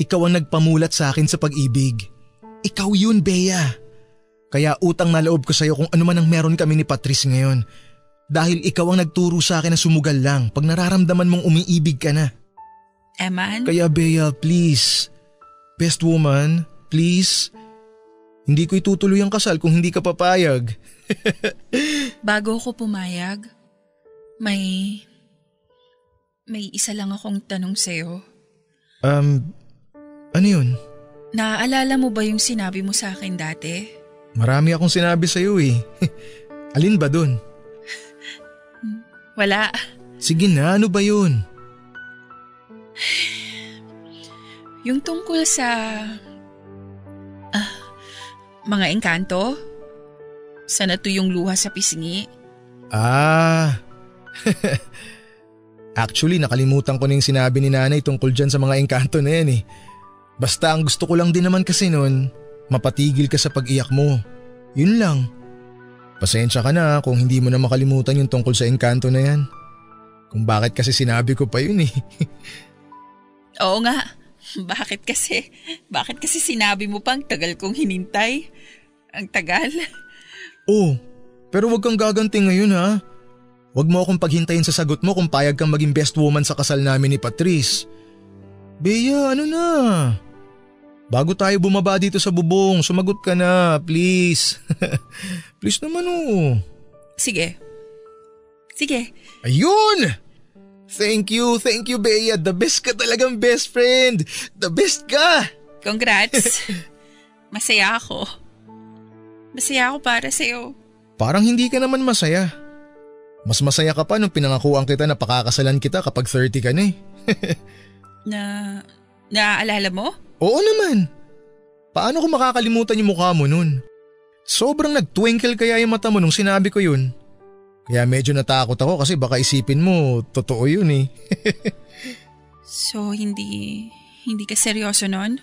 Speaker 7: Ikaw ang nagpamulat sa akin sa pag-ibig. Ikaw yun, Bea. Kaya utang na loob ko sa'yo kung ano man ang meron kami ni Patrice ngayon. Dahil ikaw ang nagturo sa akin na sumugal lang pag nararamdaman mong umiibig ka na.
Speaker 6: Eman?
Speaker 7: Kaya Bea, please. Best woman, please. Hindi ko itutuloy ang kasal kung hindi ka papayag.
Speaker 6: Bago ako pumayag, may isa lang akong tanong sa'yo.
Speaker 7: Ano yun?
Speaker 6: Naaalala mo ba yung sinabi mo sa akin dati?
Speaker 7: Marami akong sinabi sa'yo eh. Alin ba dun?
Speaker 6: Wala.
Speaker 7: Sige na, ano ba yun?
Speaker 6: Yung tungkol sa… mga engkanto? Sa natuyong luha sa pisngi?
Speaker 7: Actually, nakalimutan ko na yung sinabi ni nanay tungkol dyan sa mga engkanto na yan eh. Basta ang gusto ko lang din naman kasi nun, mapatigil ka sa pag-iyak mo. Yun lang. Pasensya ka na kung hindi mo na makalimutan yung tungkol sa engkanto na yan. Kung bakit kasi sinabi ko pa yun eh.
Speaker 6: Oo nga. Bakit kasi? Bakit kasi sinabi mo pang tagal kong hinintay? Ang tagal.
Speaker 7: Oh, pero wag kang gaganti ngayon ha. Wag mo akong paghintayin sa sagot mo kung payag kang maging best woman sa kasal namin ni Patrice. Bea, ano na? Bago tayo bumaba dito sa bubong, sumagot ka na, please. Please naman oh.
Speaker 6: Sige. Sige.
Speaker 7: Ayun! Thank you, Bea. The best ka talagang best friend. The best ka!
Speaker 6: Congrats. Masaya ako. Masaya ako para sa'yo.
Speaker 7: Parang hindi ka naman masaya. Mas masaya ka pa nung pinangakuan kita na pakakasalan kita kapag 30 ka na eh.
Speaker 6: Naaalala mo?
Speaker 7: Oo naman. Paano ko makakalimutan yung mukha mo nun? Sobrang nag-twinkle kaya yung mata mo nung sinabi ko yun. Kaya medyo natakot ako kasi baka isipin mo totoo yun eh.
Speaker 6: So hindi ka seryoso nun?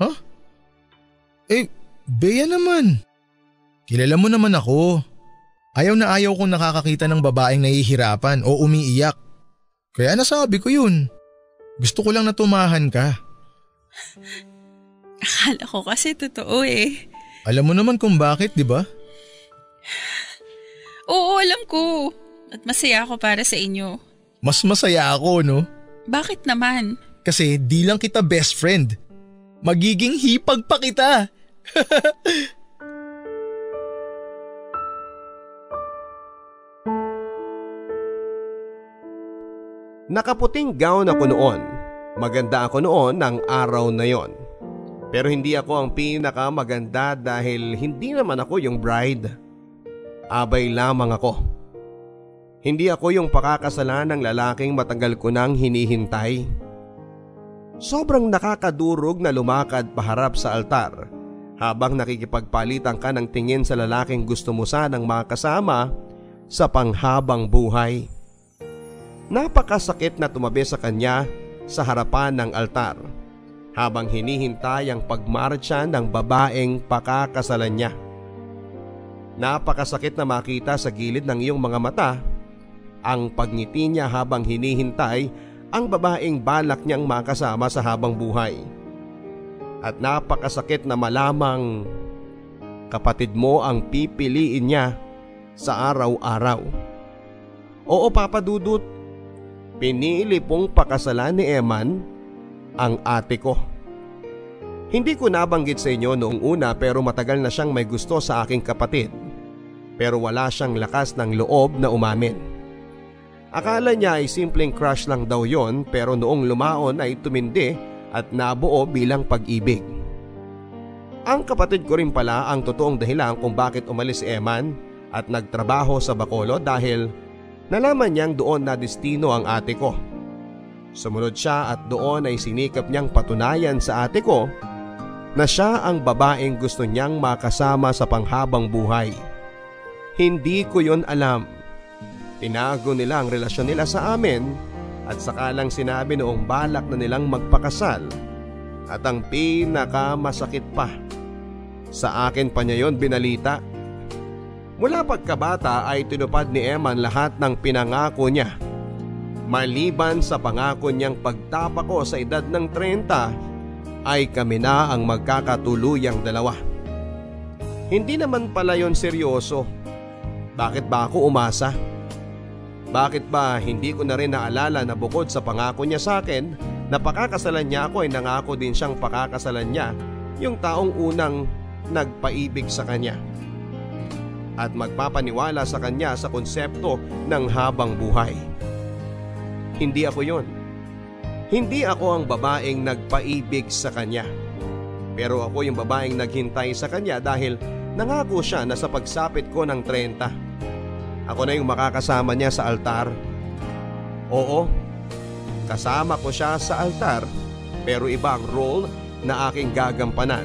Speaker 7: Huh? Eh, Bea naman. Kilala mo naman ako. Ayaw na ayaw kong nakakakita ng babaeng nahihirapan o umiiyak. Kaya nasabi ko yun. Gusto ko lang na tumahan ka.
Speaker 6: Akala ko kasi totoo eh.
Speaker 7: Alam mo naman kung bakit, di ba?
Speaker 6: Oo, alam ko. At masaya ako para sa inyo.
Speaker 7: Mas masaya ako, no?
Speaker 6: Bakit naman?
Speaker 7: Kasi di lang kita best friend. Magiging hipag pa kita.
Speaker 4: Nakaputing gown ako noon. Maganda ako noon ng araw na yon. Pero hindi ako ang pinakamaganda dahil hindi naman ako yung bride. Abay lamang ako. Hindi ako yung pakakasalan ng lalaking matagal ko nang hinihintay. Sobrang nakakadurog na lumakad paharap sa altar habang nakikipagpalitan ka ng tingin sa lalaking gusto mo sanang makasama sa panghabang buhay. Napakasakit na tumabi sa kanya sa harapan ng altar habang hinihintay ang pagmarcha ng babaeng pakakasalan niya. Napakasakit na makita sa gilid ng iyong mga mata ang pagngiti niya habang hinihintay ang babaeng balak niyang makasama sa habang buhay. At napakasakit na malamang kapatid mo ang pipiliin niya sa araw-araw. Oo, Papa Dudut. Pinili pong pakasalan ni Eman ang ate ko. Hindi ko nabanggit sa inyo noong una pero matagal na siyang may gusto sa aking kapatid. Pero wala siyang lakas ng loob na umamin. Akala niya ay simpleng crush lang daw yon pero noong lumaon ay tumindi at nabuo bilang pag-ibig. Ang kapatid ko rin pala ang totoong dahilan kung bakit umalis si Eman at nagtrabaho sa Bacolod dahil nalaman niyang doon na destino ang ate ko. Sumunod siya at doon ay sinikap niyang patunayan sa ate ko na siya ang babaeng gusto niyang makasama sa panghabang buhay. Hindi ko yon alam. Tinago nila ang relasyon nila sa amin at saka lang sinabi noong balak na nilang magpakasal. At ang pinakamasakit pa, sa akin pa niya yon binalita. Mula pagkabata ay tinupad ni Eman lahat ng pinangako niya. Maliban sa pangako niyang pagtapako sa edad ng 30 ay kami na ang magkakatuluyang dalawa. Hindi naman pala yon seryoso. Bakit ba ako umasa? Bakit ba hindi ko na rin naalala na bukod sa pangako niya sa akin na pakakasalan niya ako ay nangako din siyang pakakasalan niya yung taong unang nagpaibig sa kanya at magpapaniwala sa kanya sa konsepto ng habang buhay. Hindi ako yon. Hindi ako ang babaeng nagpaibig sa kanya. Pero ako yung babaeng naghintay sa kanya dahil nangako siya na sa pagsapit ko ng 30 Ako na yung makakasama niya sa altar. Oo, kasama ko siya sa altar pero iba ang role na aking gagampanan.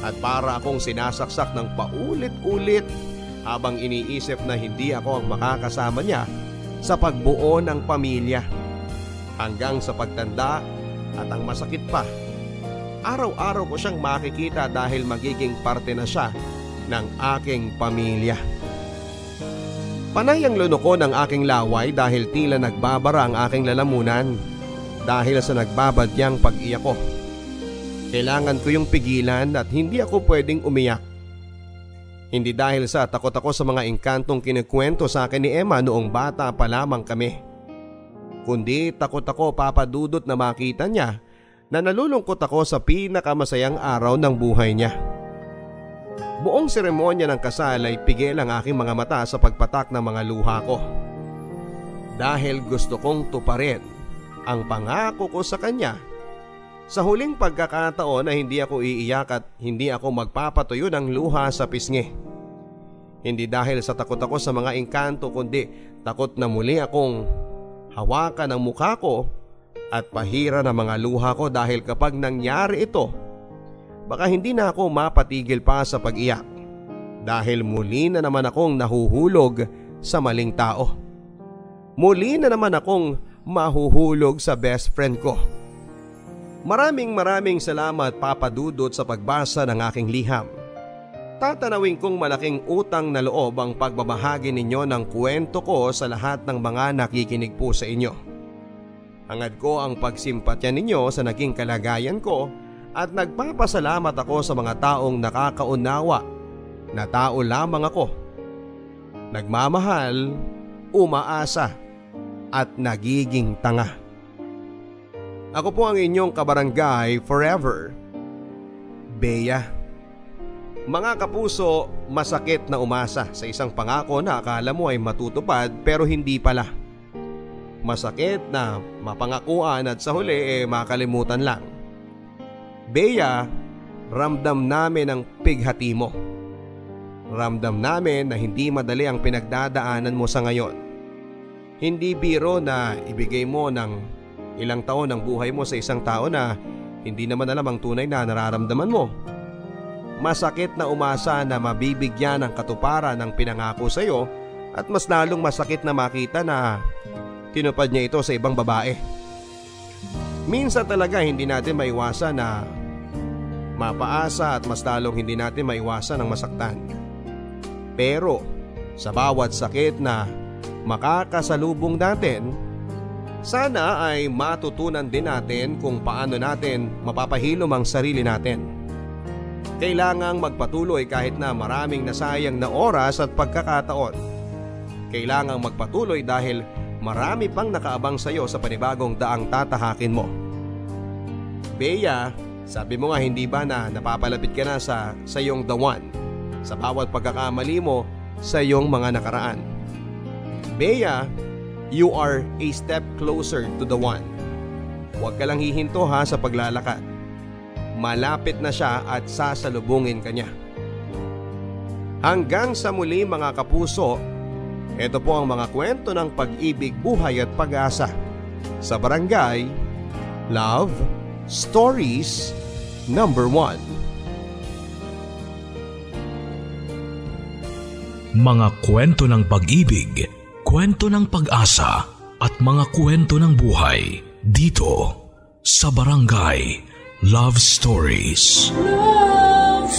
Speaker 4: At para akong sinasaksak ng paulit-ulit habang iniisip na hindi ako ang makakasama niya sa pagbuo ng pamilya. Hanggang sa pagtanda at ang masakit pa, araw-araw ko siyang makikita dahil magiging parte na siya ng aking pamilya. Panay ang lunoko ng aking laway dahil tila nagbabara ang aking lalamunan dahil sa nagbabadyang pag-iyak ko. Kailangan ko yung pigilan at hindi ako pwedeng umiyak. Hindi dahil sa takot ako sa mga engkantong kinikwento sa akin ni Emma noong bata pa lamang kami. Kundi takot ako, Papa Dudut, na makita niya na nalulungkot ako sa pinakamasayang araw ng buhay niya. Buong seremonya ng kasal ay pigil ang aking mga mata sa pagpatak ng mga luha ko. Dahil gusto kong tuparin ang pangako ko sa kanya. Sa huling pagkakataon na hindi ako iiyak at hindi ako magpapatuyo ng luha sa pisngi. Hindi dahil sa takot ako sa mga engkanto kundi takot na muli akong hawakan ang mukha ko at pahira ng mga luha ko dahil kapag nangyari ito, baka hindi na ako mapatigil pa sa pag-iyak dahil muli na naman akong nahuhulog sa maling tao. Muli na naman akong mahuhulog sa best friend ko. Maraming salamat, Papa Dudut, sa pagbasa ng aking liham. Tatanawin kong malaking utang na loob ang pagbabahagi ninyo ng kwento ko sa lahat ng mga nakikinig po sa inyo. Hangad ko ang pagsimpatya ninyo sa naging kalagayan ko at nagpapasalamat ako sa mga taong nakakaunawa na tao lamang ako. Nagmamahal, umaasa at nagiging tanga. Ako po ang inyong kabarangay forever, Bea. Mga kapuso, masakit na umasa sa isang pangako na akala mo ay matutupad pero hindi pala. Masakit na mapangakuan at sa huli makalimutan lang. Bea, ramdam namin ang pighati mo. Ramdam namin na hindi madali ang pinagdadaanan mo sa ngayon. Hindi biro na ibigay mo ng ilang taon ng buhay mo sa isang tao na hindi naman alam ang tunay na nararamdaman mo. Masakit na umasa na mabibigyan ng katuparan ng pinangako sa iyo at mas lalong masakit na makita na tinupad niya ito sa ibang babae. Minsan talaga hindi natin maiwasan na mapaasa at mas lalong hindi natin maiwasan ang masaktan. Pero sa bawat sakit na makakasalubong natin, sana ay matutunan din natin kung paano natin mapapahilom ang sarili natin. Kailangang magpatuloy kahit na maraming nasayang na oras at pagkakataon. Kailangang magpatuloy dahil marami pang nakaabang sa iyo sa panibagong daang tatahakin mo. Bea, sabi mo nga hindi ba na napapalapit ka na sa iyong the one sa bawat pagkakamali mo sa iyong mga nakaraan. Bea, you are a step closer to the one. Huwag ka lang hihinto ha sa paglalakad. Malapit na siya at sasalubungin ka niya. Hanggang sa muli mga kapuso, ito po ang mga kwento ng pag-ibig, buhay at pag-asa sa Barangay Love Stories number 1.
Speaker 2: Mga kwento ng pag-ibig, kwento ng pag-asa at mga kwento ng buhay dito sa Barangay Love Stories.
Speaker 3: Love